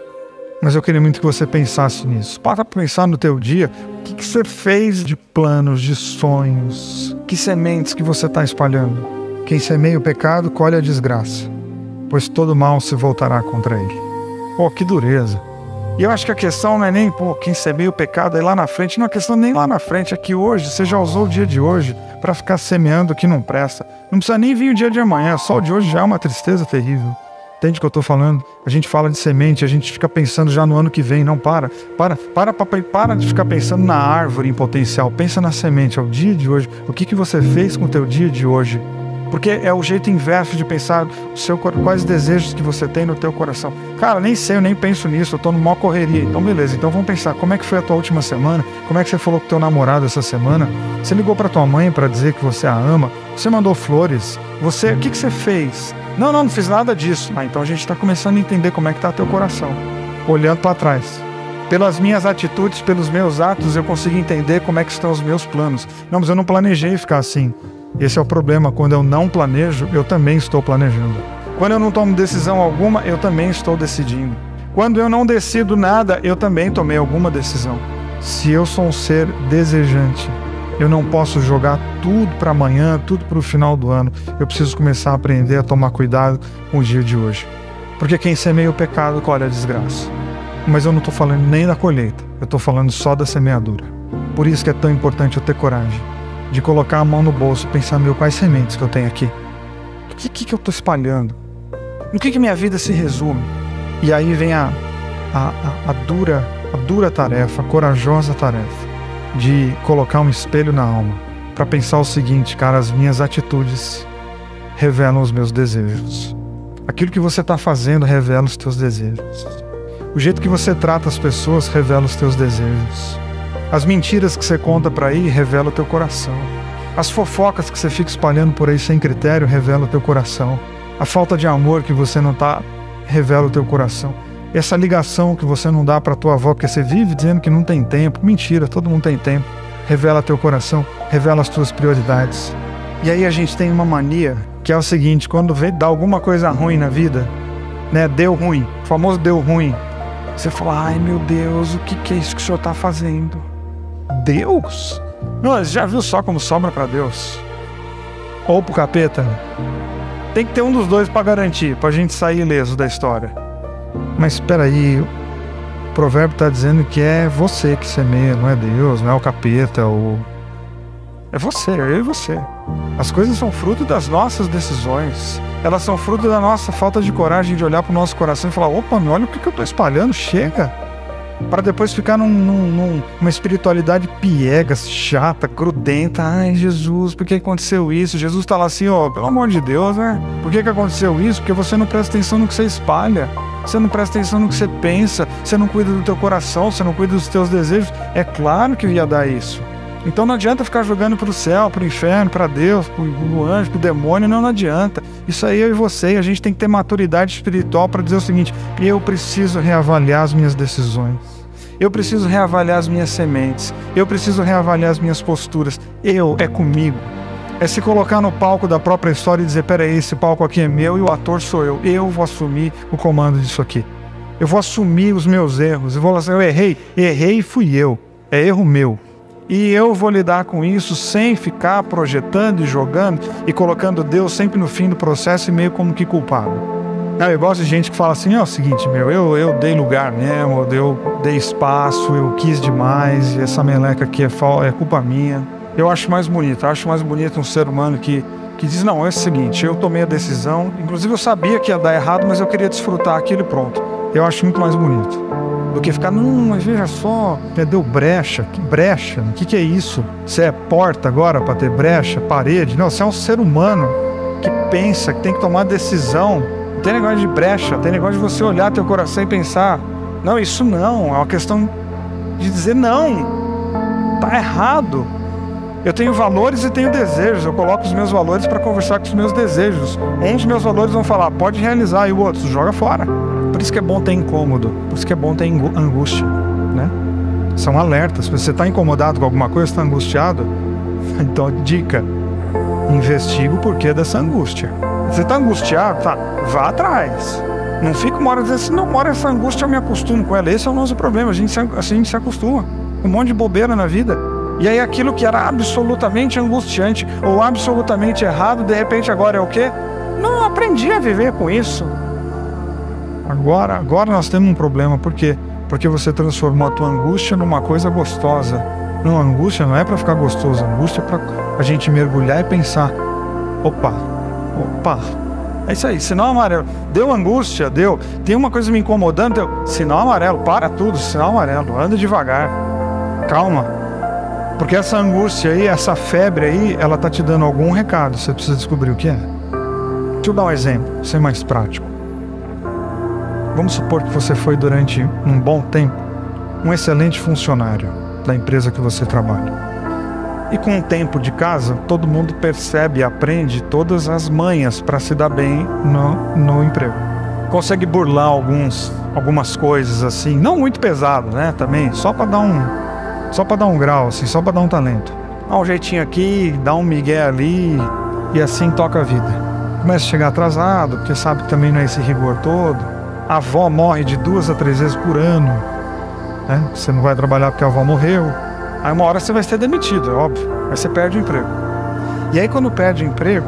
mas eu queria muito que você pensasse nisso. Para pensar no teu dia, o que você fez de planos, de sonhos, que sementes que você está espalhando? Quem semeia o pecado, colhe a desgraça, pois todo mal se voltará contra ele. Pô, que dureza. E eu acho que a questão não é nem, quem semeia o pecado aí lá na frente. Não, a questão nem lá na frente, é que hoje, você já usou o dia de hoje para ficar semeando o que não presta. Não precisa nem vir o dia de amanhã, só o de hoje já é uma tristeza terrível. Entende o que eu estou falando? A gente fala de semente, a gente fica pensando já no ano que vem. Não, para de ficar pensando na árvore em potencial. Pensa na semente, é o dia de hoje. O que você fez com o teu dia de hoje? Porque é o jeito inverso de pensar quais desejos que você tem no teu coração. Cara, nem sei, eu nem penso nisso, eu tô numa correria. Então beleza, então vamos pensar, como é que foi a tua última semana? Como é que você falou com teu namorado essa semana? Você ligou pra tua mãe para dizer que você a ama? Você mandou flores? O que você fez? Não fiz nada disso. Então a gente está começando a entender como é que está teu coração. Olhando para trás. Pelas minhas atitudes, pelos meus atos, eu consigo entender como é que estão os meus planos. Não, mas eu não planejei ficar assim. Esse é o problema. Quando eu não planejo, eu também estou planejando. Quando eu não tomo decisão alguma, eu também estou decidindo. Quando eu não decido nada, eu também tomei alguma decisão. Se eu sou um ser desejante, eu não posso jogar tudo para amanhã, tudo para o final do ano. Eu preciso começar a aprender a tomar cuidado com o dia de hoje. Porque quem semeia o pecado, colhe a desgraça. Mas eu não estou falando nem da colheita. Eu estou falando só da semeadura. Por isso que é tão importante eu ter coragem de colocar a mão no bolso e pensar, quais sementes que eu tenho aqui? O que eu estou espalhando? No que minha vida se resume? E aí vem a dura tarefa, a corajosa tarefa de colocar um espelho na alma para pensar o seguinte, cara, as minhas atitudes revelam os meus desejos. Aquilo que você está fazendo revela os teus desejos. O jeito que você trata as pessoas revela os teus desejos. As mentiras que você conta por aí revela o teu coração. As fofocas que você fica espalhando por aí sem critério revela o teu coração. A falta de amor que você não tá revela o teu coração. Essa ligação que você não dá para tua avó, porque você vive dizendo que não tem tempo. Mentira, todo mundo tem tempo. Revela teu coração, revela as tuas prioridades. E aí a gente tem uma mania, que é o seguinte, quando dá alguma coisa ruim na vida, né, deu ruim, o famoso deu ruim, você fala, ai meu Deus, o que é isso que o senhor tá fazendo? Deus? Não, você já viu só como sobra para Deus? Ou pro capeta? Tem que ter um dos dois para garantir, pra gente sair ileso da história. Mas espera aí, provérbio está dizendo que é você que semeia, não é Deus, não é o capeta, é você, é eu e você. As coisas são fruto das nossas decisões. Elas são fruto da nossa falta de coragem de olhar para o nosso coração e falar: opa, olha o que eu estou espalhando, chega. Para depois ficar numa espiritualidade piega, chata, grudenta. Ai, Jesus, por que aconteceu isso? Jesus está lá assim, ó, pelo amor de Deus, né? Por que aconteceu isso? Porque você não presta atenção no que você espalha. Você não presta atenção no que você pensa. Você não cuida do teu coração, você não cuida dos teus desejos. É claro que ia dar isso. Então não adianta ficar jogando para o céu, para o inferno, para Deus, para o anjo, para o demônio. Não adianta. Isso aí eu e você. E a gente tem que ter maturidade espiritual para dizer o seguinte: eu preciso reavaliar as minhas decisões. Eu preciso reavaliar as minhas sementes. Eu preciso reavaliar as minhas posturas. É comigo. É se colocar no palco da própria história e dizer: peraí, esse palco aqui é meu e o ator sou eu. Eu vou assumir o comando disso aqui. Eu vou assumir os meus erros. Eu vou dizer: eu errei e fui eu. É erro meu. E eu vou lidar com isso sem ficar projetando e jogando e colocando Deus sempre no fim do processo e meio como que culpado. Eu gosto de gente que fala assim: é o seguinte, eu dei lugar mesmo, eu dei espaço, eu quis demais, e essa meleca aqui é culpa minha. Eu acho mais bonito um ser humano que diz: não, é o seguinte, eu tomei a decisão, inclusive eu sabia que ia dar errado, mas eu queria desfrutar aquilo e pronto. Eu acho muito mais bonito do que ficar: não, mas veja só, deu brecha. Que brecha? O que é isso? Você é porta agora para ter brecha, parede? Não, você é um ser humano que pensa, que tem que tomar decisão. Não tem negócio de brecha, tem negócio de você olhar teu coração e pensar: não, isso não, é uma questão de dizer não, tá errado. Eu tenho valores e tenho desejos, eu coloco os meus valores para conversar com os meus desejos. Uns meus valores vão falar: pode realizar, e o outro joga fora. Por isso que é bom ter incômodo, por isso que é bom ter angústia, né? São alertas. Se você está incomodado com alguma coisa, está angustiado, então dica: investiga o porquê dessa angústia. Você está angustiado, tá? Vá atrás. Não fica uma hora dizendo assim: não, uma hora essa angústia eu me acostumo com ela. Esse é o nosso problema, a gente se acostuma com um monte de bobeira na vida. E aí aquilo que era absolutamente angustiante ou absolutamente errado, de repente agora é o quê? Não, aprendi a viver com isso. Agora nós temos um problema. Por quê? Porque você transformou a tua angústia numa coisa gostosa. Não, a angústia não é para ficar gostoso. A angústia é para a gente mergulhar e pensar: opa, é isso aí, sinal amarelo. Deu angústia, deu. Tem uma coisa me incomodando, deu. Sinal amarelo, para tudo, sinal amarelo. Anda devagar, calma. Porque essa angústia aí, essa febre aí, ela tá te dando algum recado. Você precisa descobrir o que é. Deixa eu dar um exemplo, ser mais prático. Vamos supor que você foi durante um bom tempo um excelente funcionário da empresa que você trabalha. E com o tempo de casa, todo mundo percebe e aprende todas as manhas para se dar bem no emprego. Consegue burlar algumas coisas assim, não muito pesado, né? Também, só para dar um grau, assim, só para dar um talento. Dá um jeitinho aqui, dá um migué ali e assim toca a vida. Começa a chegar atrasado, porque sabe que também não é esse rigor todo. A avó morre de 2 a 3 vezes por ano, né? Você não vai trabalhar porque a avó morreu. Aí uma hora você vai ser demitido, é óbvio. Aí você perde o emprego. E aí quando perde o emprego,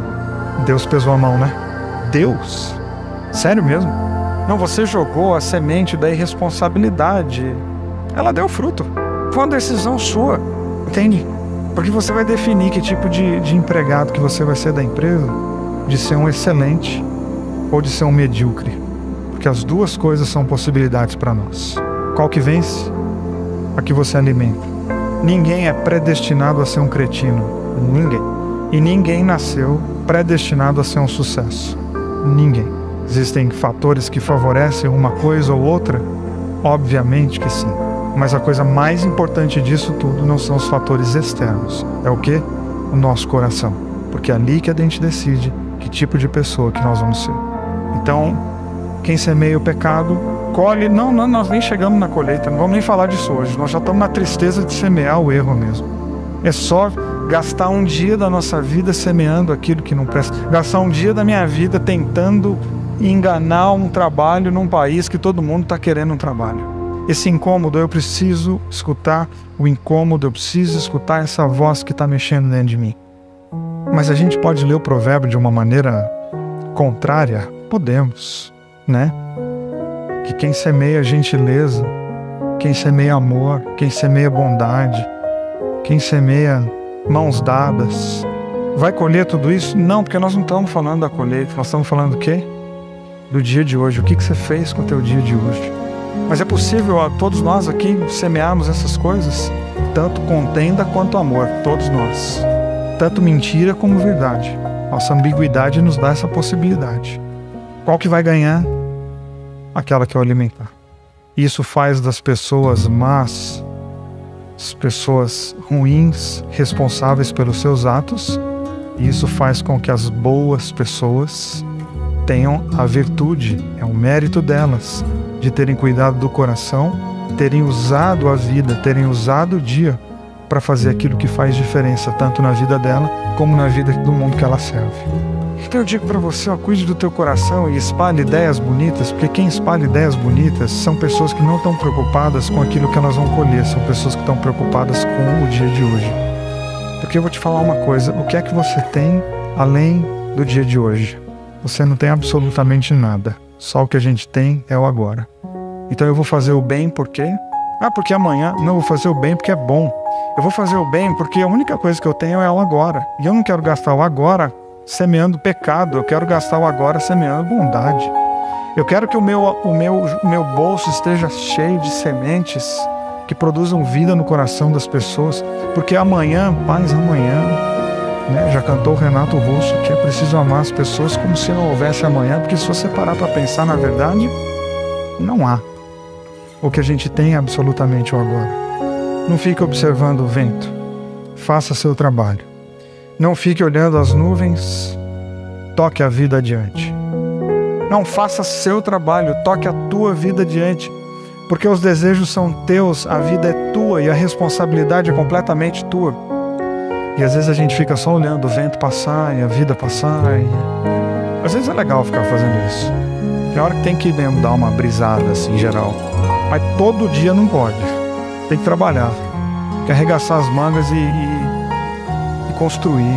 Deus pesou a mão, né? Deus? Sério mesmo? Não, você jogou a semente da irresponsabilidade. Ela deu fruto. Foi uma decisão sua, entende? Porque você vai definir que tipo de empregado que você vai ser da empresa, de ser um excelente ou de ser um medíocre. Porque as duas coisas são possibilidades para nós. Qual que vence? A que você alimenta. Ninguém é predestinado a ser um cretino. Ninguém. E ninguém nasceu predestinado a ser um sucesso. Ninguém. Existem fatores que favorecem uma coisa ou outra? Obviamente que sim. Mas a coisa mais importante disso tudo não são os fatores externos. É o quê? O nosso coração. Porque é ali que a gente decide que tipo de pessoa que nós vamos ser. Então, quem semeia o pecado, colhe. Não, nós nem chegamos na colheita, não vamos nem falar disso hoje. Nós já estamos na tristeza de semear o erro mesmo. É só gastar um dia da nossa vida semeando aquilo que não presta. Gastar um dia da minha vida tentando enganar um trabalho num país que todo mundo está querendo um trabalho. Esse incômodo, eu preciso escutar o incômodo, eu preciso escutar essa voz que está mexendo dentro de mim. Mas a gente pode ler o provérbio de uma maneira contrária? Podemos, né? Que quem semeia gentileza quem semeia amor, quem semeia bondade, quem semeia mãos dadas, vai colher tudo isso? Não, porque nós não estamos falando da colheita, nós estamos falando do quê? Do dia de hoje. O que você fez com o teu dia de hoje? Mas é possível a todos nós aqui semearmos essas coisas? Tanto contenda quanto amor, todos nós. Tanto mentira como verdade. Nossa ambiguidade nos dá essa possibilidade. Qual que vai ganhar? Aquela que eu alimentar. Isso faz das pessoas más, as pessoas ruins, responsáveis pelos seus atos. E isso faz com que as boas pessoas tenham a virtude, é o mérito delas, de terem cuidado do coração, terem usado a vida, terem usado o dia para fazer aquilo que faz diferença, tanto na vida dela, como na vida do mundo que ela serve. Então eu digo para você, ó, cuide do teu coração e espalhe ideias bonitas, porque quem espalha ideias bonitas são pessoas que não estão preocupadas com aquilo que elas vão colher, são pessoas que estão preocupadas com o dia de hoje. Porque eu vou te falar uma coisa, o que é que você tem além do dia de hoje? Você não tem absolutamente nada, só o que a gente tem é o agora. Então eu vou fazer o bem por quê? Porque amanhã. Não, eu vou fazer o bem porque é bom. Eu vou fazer o bem porque a única coisa que eu tenho é o agora. E eu não quero gastar o agora semeando pecado, eu quero gastar o agora semeando bondade. Eu quero que o meu bolso esteja cheio de sementes que produzam vida no coração das pessoas, porque amanhã, paz amanhã, né? Já cantou o Renato Russo que é preciso amar as pessoas como se não houvesse amanhã, porque se você parar para pensar, na verdade, não há. O que a gente tem é absolutamente o agora. Não fique observando o vento, faça seu trabalho. Não fique olhando as nuvens, toque a vida adiante. Não faça seu trabalho, toque a tua vida adiante. Porque os desejos são teus, a vida é tua e a responsabilidade é completamente tua. E às vezes a gente fica só olhando o vento passar e a vida passar. Às vezes é legal ficar fazendo isso. Tem hora que tem que mesmo dar uma brisada assim, em geral. Mas todo dia não pode. Tem que trabalhar. Tem que arregaçar as mangas e construir.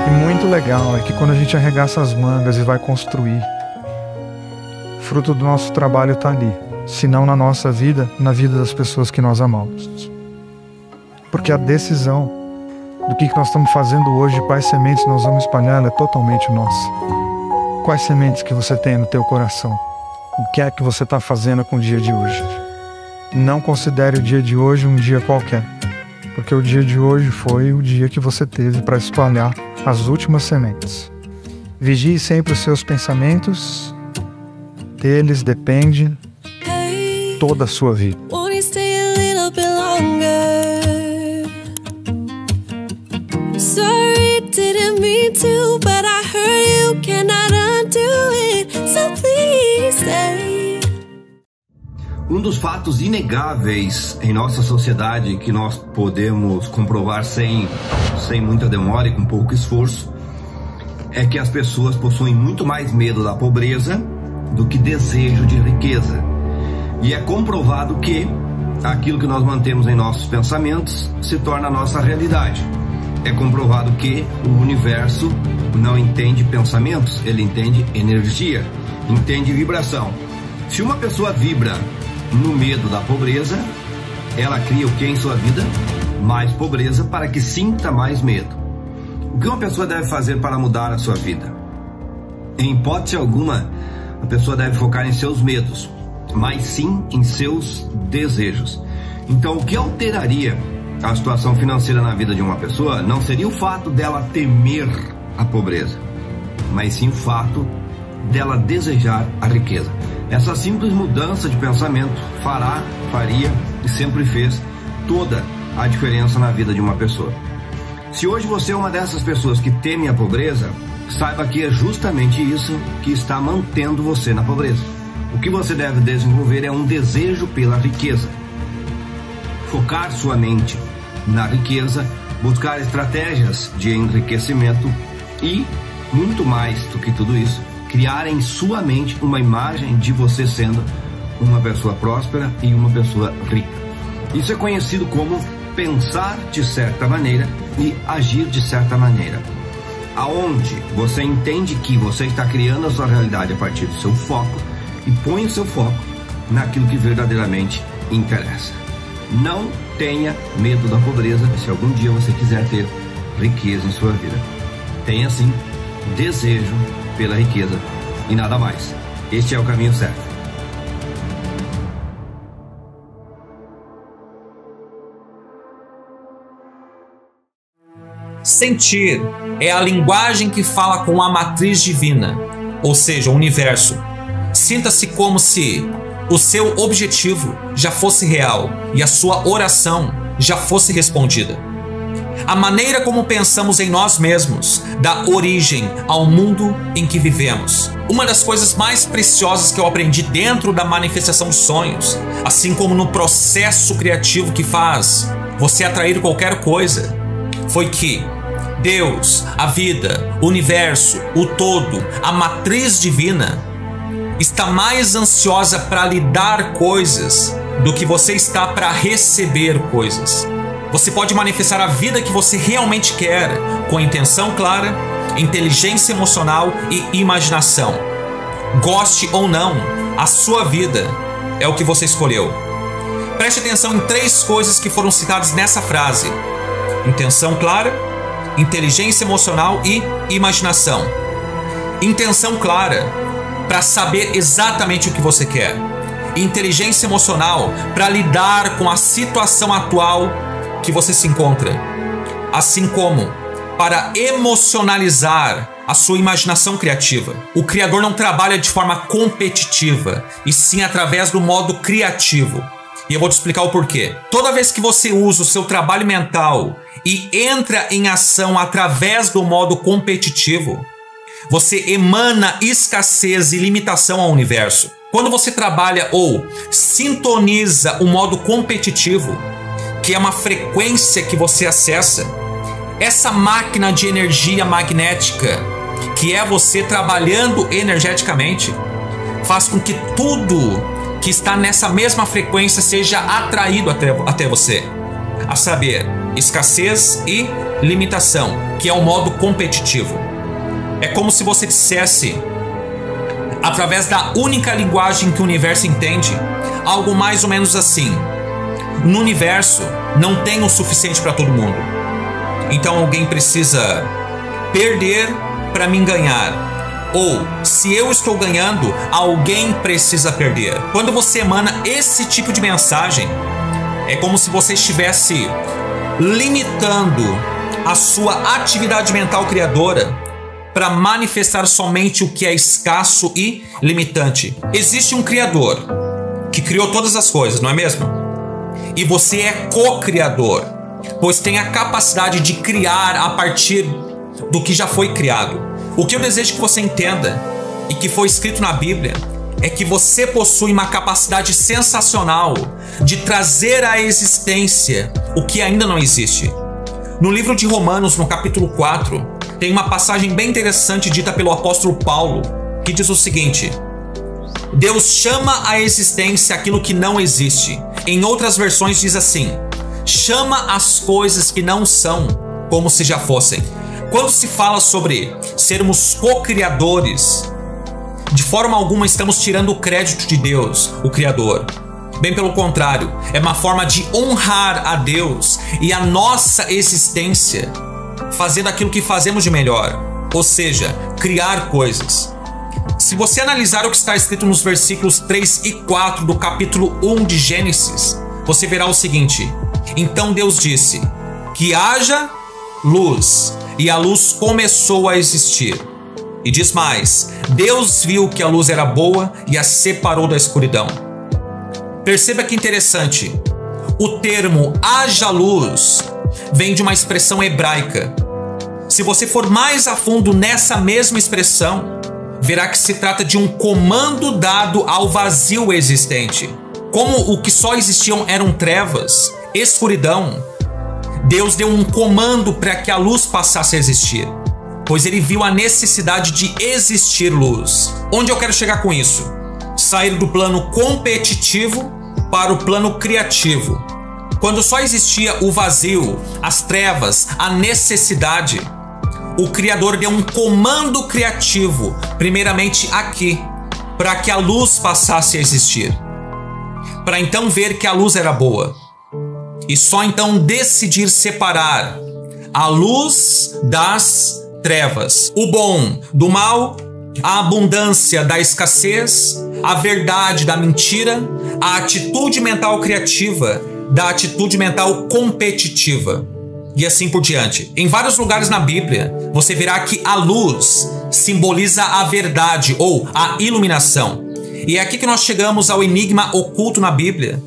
E muito legal é que quando a gente arregaça as mangas e vai construir, o fruto do nosso trabalho está ali. Se não na nossa vida, na vida das pessoas que nós amamos. Porque a decisão do que nós estamos fazendo hoje, quais sementes nós vamos espalhar, ela é totalmente nossa. Quais sementes que você tem no teu coração? O que é que você está fazendo com o dia de hoje? Não considere o dia de hoje um dia qualquer, porque o dia de hoje foi o dia que você teve para espalhar as últimas sementes. Vigie sempre os seus pensamentos, deles depende toda a sua vida. Um dos fatos inegáveis em nossa sociedade que nós podemos comprovar sem muita demora e com pouco esforço é que as pessoas possuem muito mais medo da pobreza do que desejo de riqueza. E é comprovado que aquilo que nós mantemos em nossos pensamentos se torna a nossa realidade. É comprovado que o universo não entende pensamentos, ele entende energia, entende vibração. Se uma pessoa vibra no medo da pobreza, ela cria o que em sua vida? Mais pobreza para que sinta mais medo. O que uma pessoa deve fazer para mudar a sua vida? Em hipótese alguma, a pessoa deve focar em seus medos, mas sim em seus desejos. Então, o que alteraria a situação financeira na vida de uma pessoa não seria o fato dela temer a pobreza, mas sim o fato dela desejar a riqueza. Essa simples mudança de pensamento faria e sempre fez toda a diferença na vida de uma pessoa. Se hoje você é uma dessas pessoas que teme a pobreza, saiba que é justamente isso que está mantendo você na pobreza. O que você deve desenvolver é um desejo pela riqueza. Focar sua mente na riqueza, buscar estratégias de enriquecimento e, muito mais do que tudo isso, criar em sua mente uma imagem de você sendo uma pessoa próspera e uma pessoa rica. Isso é conhecido como pensar de certa maneira e agir de certa maneira. Aonde você entende que você está criando a sua realidade a partir do seu foco e põe o seu foco naquilo que verdadeiramente interessa. Não tenha medo da pobreza se algum dia você quiser ter riqueza em sua vida. Tenha sim desejo pela riqueza e nada mais. Este é o caminho certo. Sentir é a linguagem que fala com a matriz divina, ou seja, o universo. Sinta-se como se o seu objetivo já fosse real e a sua oração já fosse respondida. A maneira como pensamos em nós mesmos dá origem ao mundo em que vivemos. Uma das coisas mais preciosas que eu aprendi dentro da manifestação dos sonhos, assim como no processo criativo que faz você atrair qualquer coisa, foi que Deus, a vida, o universo, o todo, a matriz divina, está mais ansiosa para lhe dar coisas do que você está para receber coisas. Você pode manifestar a vida que você realmente quer, com intenção clara, inteligência emocional e imaginação. Goste ou não, a sua vida é o que você escolheu. Preste atenção em 3 coisas que foram citadas nessa frase: intenção clara, inteligência emocional e imaginação. Intenção clara, para saber exatamente o que você quer. Inteligência emocional, para lidar com a situação atual que você se encontra. Assim como para emocionalizar a sua imaginação criativa. O criador não trabalha de forma competitiva, e sim através do modo criativo. E eu vou te explicar o porquê. Toda vez que você usa o seu trabalho mental e entra em ação através do modo competitivo, você emana escassez e limitação ao universo. Quando você trabalha ou sintoniza o modo competitivo, que é uma frequência que você acessa, essa máquina de energia magnética, que é você trabalhando energeticamente, faz com que tudo que está nessa mesma frequência seja atraído até você. A saber, escassez e limitação, que é o modo competitivo. É como se você dissesse, através da única linguagem que o universo entende, algo mais ou menos assim: no universo não tem o suficiente para todo mundo, então alguém precisa perder para mim ganhar. Ou, se eu estou ganhando, alguém precisa perder. Quando você emana esse tipo de mensagem, é como se você estivesse limitando a sua atividade mental criadora para manifestar somente o que é escasso e limitante. Existe um criador que criou todas as coisas, não é mesmo? E você é co-criador, pois tem a capacidade de criar a partir do que já foi criado. O que eu desejo que você entenda, e que foi escrito na Bíblia, é que você possui uma capacidade sensacional de trazer à existência o que ainda não existe. No livro de Romanos, no capítulo 4, tem uma passagem bem interessante dita pelo apóstolo Paulo, que diz o seguinte: Deus chama à existência aquilo que não existe. Em outras versões diz assim: chama as coisas que não são como se já fossem. Quando se fala sobre sermos co-criadores, de forma alguma estamos tirando o crédito de Deus, o Criador. Bem pelo contrário, é uma forma de honrar a Deus e a nossa existência, fazendo aquilo que fazemos de melhor, ou seja, criar coisas. Se você analisar o que está escrito nos versículos 3 e 4 do capítulo 1 de Gênesis, você verá o seguinte: então Deus disse que haja luz, e a luz começou a existir. E diz mais: Deus viu que a luz era boa e a separou da escuridão. Perceba que interessante, o termo haja luz vem de uma expressão hebraica. Se você for mais a fundo nessa mesma expressão, verá que se trata de um comando dado ao vazio existente. Como o que só existiam eram trevas, escuridão, Deus deu um comando para que a luz passasse a existir, pois ele viu a necessidade de existir luz. Onde eu quero chegar com isso? Sair do plano competitivo para o plano criativo. Quando só existia o vazio, as trevas, a necessidade, o Criador deu um comando criativo, primeiramente aqui, para que a luz passasse a existir. para então ver que a luz era boa. E só então decidir separar a luz das trevas, o bom do mal, a abundância da escassez, a verdade da mentira, a atitude mental criativa da atitude mental competitiva. E assim por diante. Em vários lugares na Bíblia, você verá que a luz simboliza a verdade ou a iluminação. E é aqui que nós chegamos ao enigma oculto na Bíblia,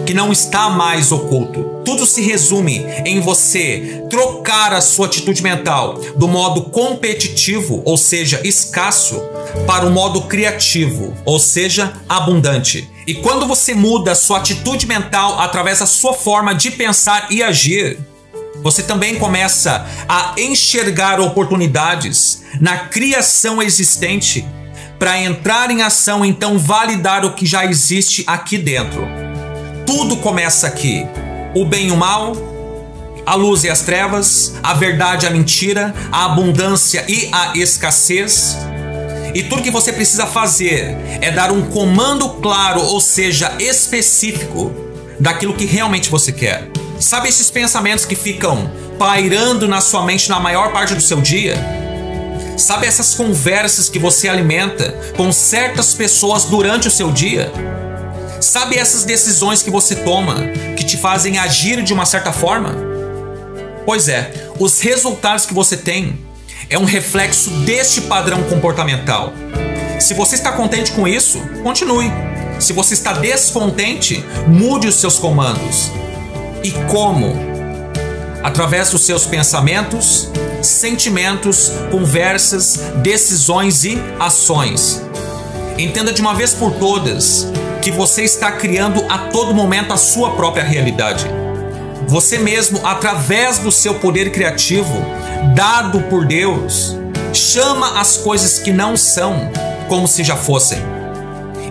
que não está mais oculto. Tudo se resume em você trocar a sua atitude mental do modo competitivo, ou seja, escasso, para o modo criativo, ou seja, abundante. E quando você muda a sua atitude mental através da sua forma de pensar e agir, você também começa a enxergar oportunidades na criação existente para entrar em ação, então validar o que já existe aqui dentro. Tudo começa aqui. O bem e o mal, a luz e as trevas, a verdade e a mentira, a abundância e a escassez. E tudo que você precisa fazer é dar um comando claro, ou seja, específico, daquilo que realmente você quer. Sabe esses pensamentos que ficam pairando na sua mente na maior parte do seu dia? Sabe essas conversas que você alimenta com certas pessoas durante o seu dia? Sabe essas decisões que você toma que te fazem agir de uma certa forma? Pois é, os resultados que você tem é um reflexo deste padrão comportamental. Se você está contente com isso, continue. Se você está descontente, mude os seus comandos. E como? Através dos seus pensamentos, sentimentos, conversas, decisões e ações. Entenda de uma vez por todas que você está criando a todo momento a sua própria realidade. Você mesmo, através do seu poder criativo, dado por Deus, chama as coisas que não são como se já fossem.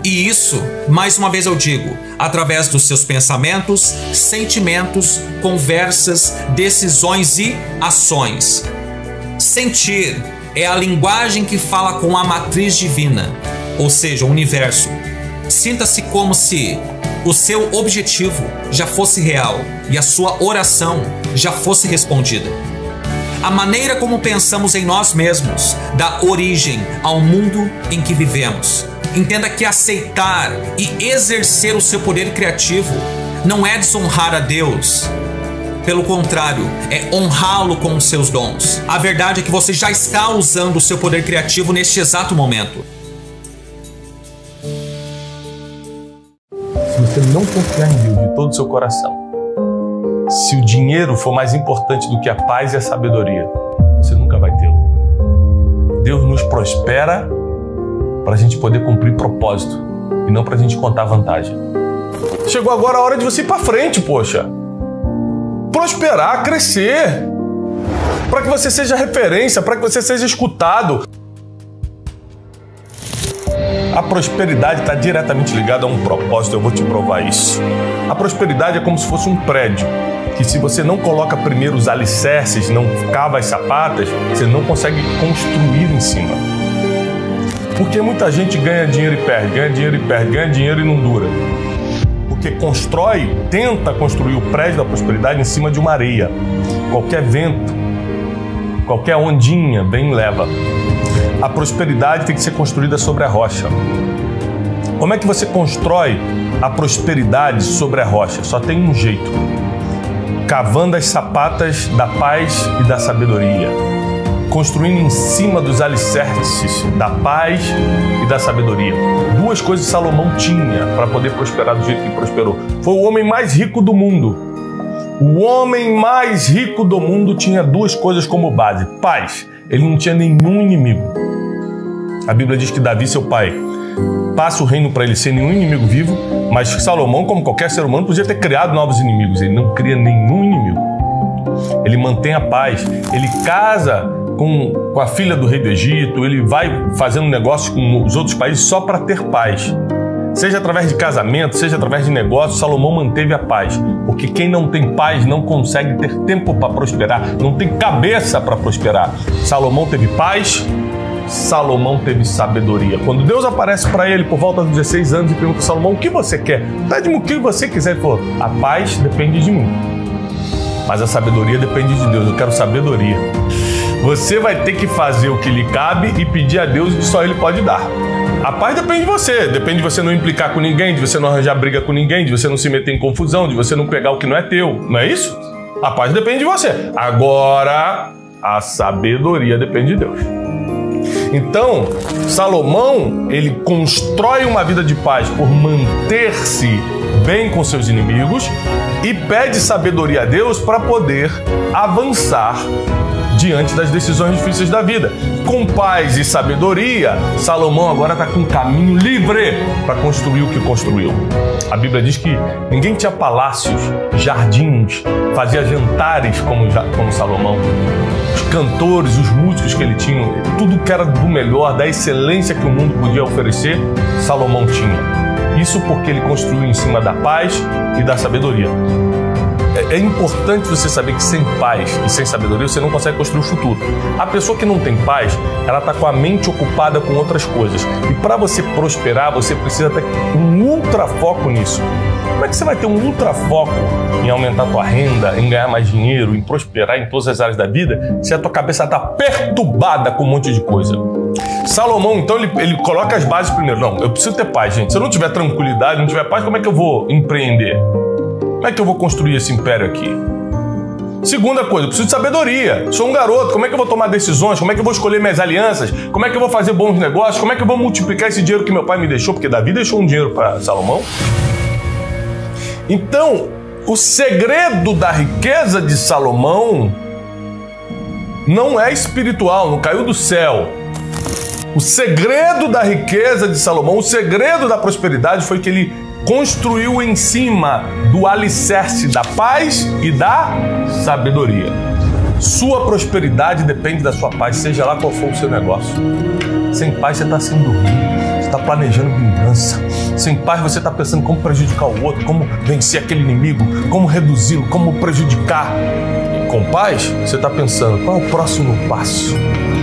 E isso, mais uma vez eu digo, através dos seus pensamentos, sentimentos, conversas, decisões e ações. Sentir é a linguagem que fala com a matriz divina, ou seja, o universo. Sinta-se como se o seu objetivo já fosse real e a sua oração já fosse respondida. A maneira como pensamos em nós mesmos dá origem ao mundo em que vivemos. Entenda que aceitar e exercer o seu poder criativo não é desonrar a Deus. Pelo contrário, é honrá-lo com os seus dons. A verdade é que você já está usando o seu poder criativo neste exato momento. Se você não confiar em Deus de todo o seu coração, se o dinheiro for mais importante do que a paz e a sabedoria, você nunca vai tê-lo. Deus nos prospera para a gente poder cumprir propósito e não para a gente contar vantagem. Chegou agora a hora de você ir para frente, poxa. Prosperar, crescer, para que você seja referência, para que você seja escutado. A prosperidade está diretamente ligada a um propósito, eu vou te provar isso. A prosperidade é como se fosse um prédio, que se você não coloca primeiro os alicerces, não cava as sapatas, você não consegue construir em cima. Porque muita gente ganha dinheiro e perde, ganha dinheiro e perde, ganha dinheiro e não dura. Porque tenta construir o prédio da prosperidade em cima de uma areia. Qualquer vento, qualquer ondinha vem e leva. A prosperidade tem que ser construída sobre a rocha. Como é que você constrói a prosperidade sobre a rocha? Só tem um jeito: cavando as sapatas da paz e da sabedoria, construindo em cima dos alicerces da paz e da sabedoria. Duas coisas Salomão tinha para poder prosperar do jeito que prosperou. Foi o homem mais rico do mundo. O homem mais rico do mundo tinha duas coisas como base: paz. Ele não tinha nenhum inimigo. A Bíblia diz que Davi, seu pai, passa o reino para ele sem nenhum inimigo vivo, mas Salomão, como qualquer ser humano, podia ter criado novos inimigos. Ele não cria nenhum inimigo. Ele mantém a paz. Ele casa com a filha do rei do Egito. Ele vai fazendo negócios com os outros países só para ter paz. Seja através de casamento, seja através de negócios, Salomão manteve a paz. Porque quem não tem paz não consegue ter tempo para prosperar, não tem cabeça para prosperar. Salomão teve paz Salomão teve sabedoria. Quando Deus aparece para ele por volta dos 16 anos e pergunta a Salomão: o que você quer? Pede-me o que você quiser. Ele falou: a paz depende de mim, mas a sabedoria depende de Deus. Eu quero sabedoria. Você vai ter que fazer o que lhe cabe e pedir a Deus o que só Ele pode dar. A paz depende de você. Depende de você não implicar com ninguém, de você não arranjar briga com ninguém, de você não se meter em confusão, de você não pegar o que não é teu. Não é isso? A paz depende de você. Agora, a sabedoria depende de Deus. Então, Salomão, ele constrói uma vida de paz por manter-se bem com seus inimigos e pede sabedoria a Deus para poder avançar diante das decisões difíceis da vida. Com paz e sabedoria, Salomão agora está com um caminho livre para construir o que construiu. A Bíblia diz que ninguém tinha palácios, jardins, fazia jantares como Salomão. Os cantores, os músicos que ele tinha, tudo que era do melhor, da excelência que o mundo podia oferecer, Salomão tinha. Isso porque ele construiu em cima da paz e da sabedoria. É importante você saber que sem paz e sem sabedoria você não consegue construir o futuro. A pessoa que não tem paz, ela está com a mente ocupada com outras coisas. E para você prosperar, você precisa ter um ultra foco nisso. Como é que você vai ter um ultra foco em aumentar a tua renda, em ganhar mais dinheiro, em prosperar em todas as áreas da vida, se a tua cabeça está perturbada com um monte de coisa? Salomão, então, ele coloca as bases primeiro. Não, eu preciso ter paz, gente. Se eu não tiver tranquilidade, não tiver paz, como é que eu vou empreender? Como é que eu vou construir esse império aqui? Segunda coisa, eu preciso de sabedoria. Sou um garoto, como é que eu vou tomar decisões? Como é que eu vou escolher minhas alianças? Como é que eu vou fazer bons negócios? Como é que eu vou multiplicar esse dinheiro que meu pai me deixou? Porque Davi deixou um dinheiro para Salomão. Então, o segredo da riqueza de Salomão não é espiritual, não caiu do céu. O segredo da riqueza de Salomão, o segredo da prosperidade foi que ele construiu em cima do alicerce da paz e da sabedoria. Sua prosperidade depende da sua paz, seja lá qual for o seu negócio. Sem paz você está sem dormir, você está planejando vingança. Sem paz você está pensando como prejudicar o outro, como vencer aquele inimigo, como reduzi-lo, como prejudicar. Com paz você está pensando: qual é o próximo passo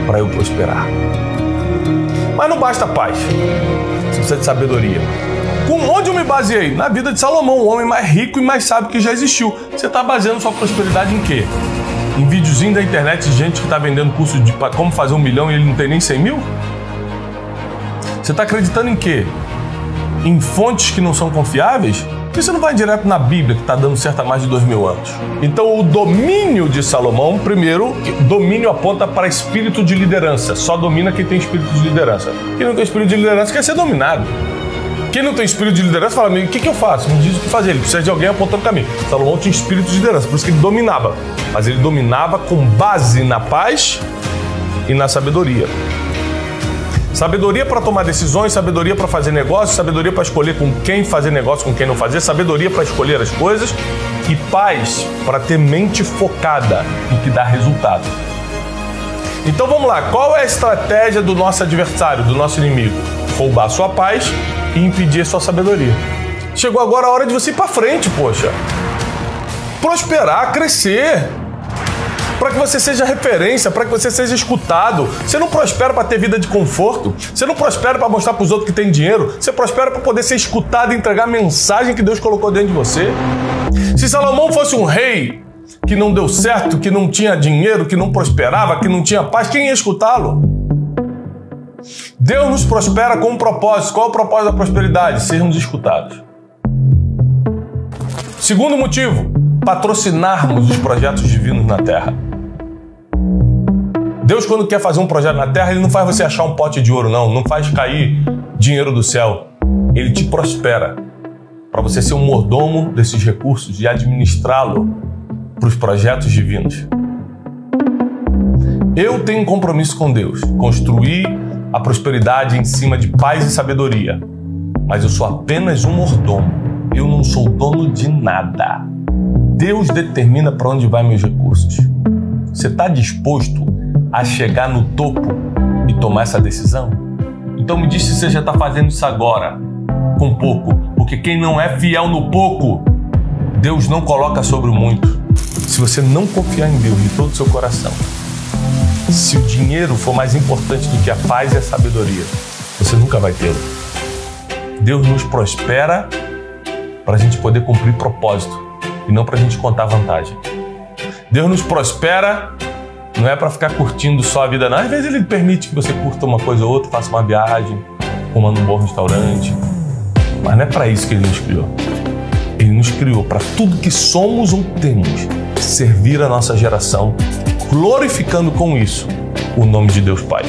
para eu prosperar? Mas não basta paz, você precisa de sabedoria. Onde eu me baseei? Na vida de Salomão, o homem mais rico e mais sábio que já existiu. Você está baseando sua prosperidade em quê? Em videozinho da internet de gente que está vendendo curso de como fazer 1 milhão e ele não tem nem 100 mil? Você está acreditando em quê? Em fontes que não são confiáveis? Porque você não vai direto na Bíblia, que está dando certo há mais de 2000 anos. Então, o domínio de Salomão, primeiro, domínio aponta para espírito de liderança. Só domina quem tem espírito de liderança. Quem não tem espírito de liderança quer ser dominado. Quem não tem espírito de liderança fala: o que eu faço? Me diz o que fazer. Ele precisa de alguém apontando o caminho. Salomão tinha espírito de liderança, por isso que ele dominava. Mas ele dominava com base na paz e na sabedoria. Sabedoria para tomar decisões, sabedoria para fazer negócio, sabedoria para escolher com quem fazer negócio, com quem não fazer, sabedoria para escolher as coisas e paz para ter mente focada em que dá resultado. Então vamos lá, qual é a estratégia do nosso adversário, do nosso inimigo? Roubar a sua paz e impedir a sua sabedoria. Chegou agora a hora de você ir para frente, poxa. Prosperar, crescer. Para que você seja referência, para que você seja escutado. Você não prospera para ter vida de conforto. Você não prospera para mostrar para os outros que tem dinheiro. Você prospera para poder ser escutado e entregar a mensagem que Deus colocou dentro de você. Se Salomão fosse um rei que não deu certo, que não tinha dinheiro, que não prosperava, que não tinha paz, quem ia escutá-lo? Deus nos prospera com um propósito. Qual é o propósito da prosperidade? Sermos escutados. Segundo motivo, patrocinarmos os projetos divinos na Terra. Deus, quando quer fazer um projeto na Terra, Ele não faz você achar um pote de ouro, não faz cair dinheiro do céu. Ele te prospera para você ser um mordomo desses recursos e administrá-lo para os projetos divinos. Eu tenho um compromisso com Deus, construir a prosperidade em cima de paz e sabedoria, mas eu sou apenas um mordomo, eu não sou dono de nada. Deus determina para onde vai meus recursos. Você está disposto a chegar no topo e tomar essa decisão? Então me diz se você já está fazendo isso agora, com pouco, porque quem não é fiel no pouco, Deus não coloca sobre o muito. Se você não confiar em Deus de todo o seu coração, Se o dinheiro for mais importante do que a paz e a sabedoria, você nunca vai tê-lo. Deus nos prospera para a gente poder cumprir propósito e não para a gente contar vantagem. Deus nos prospera não é para ficar curtindo só a vida, não. Às vezes Ele permite que você curta uma coisa ou outra, faça uma viagem, coma num bom restaurante, mas não é para isso que Ele nos criou. Ele nos criou para tudo que somos ou temos, servir a nossa geração, glorificando com isso o nome de Deus Pai.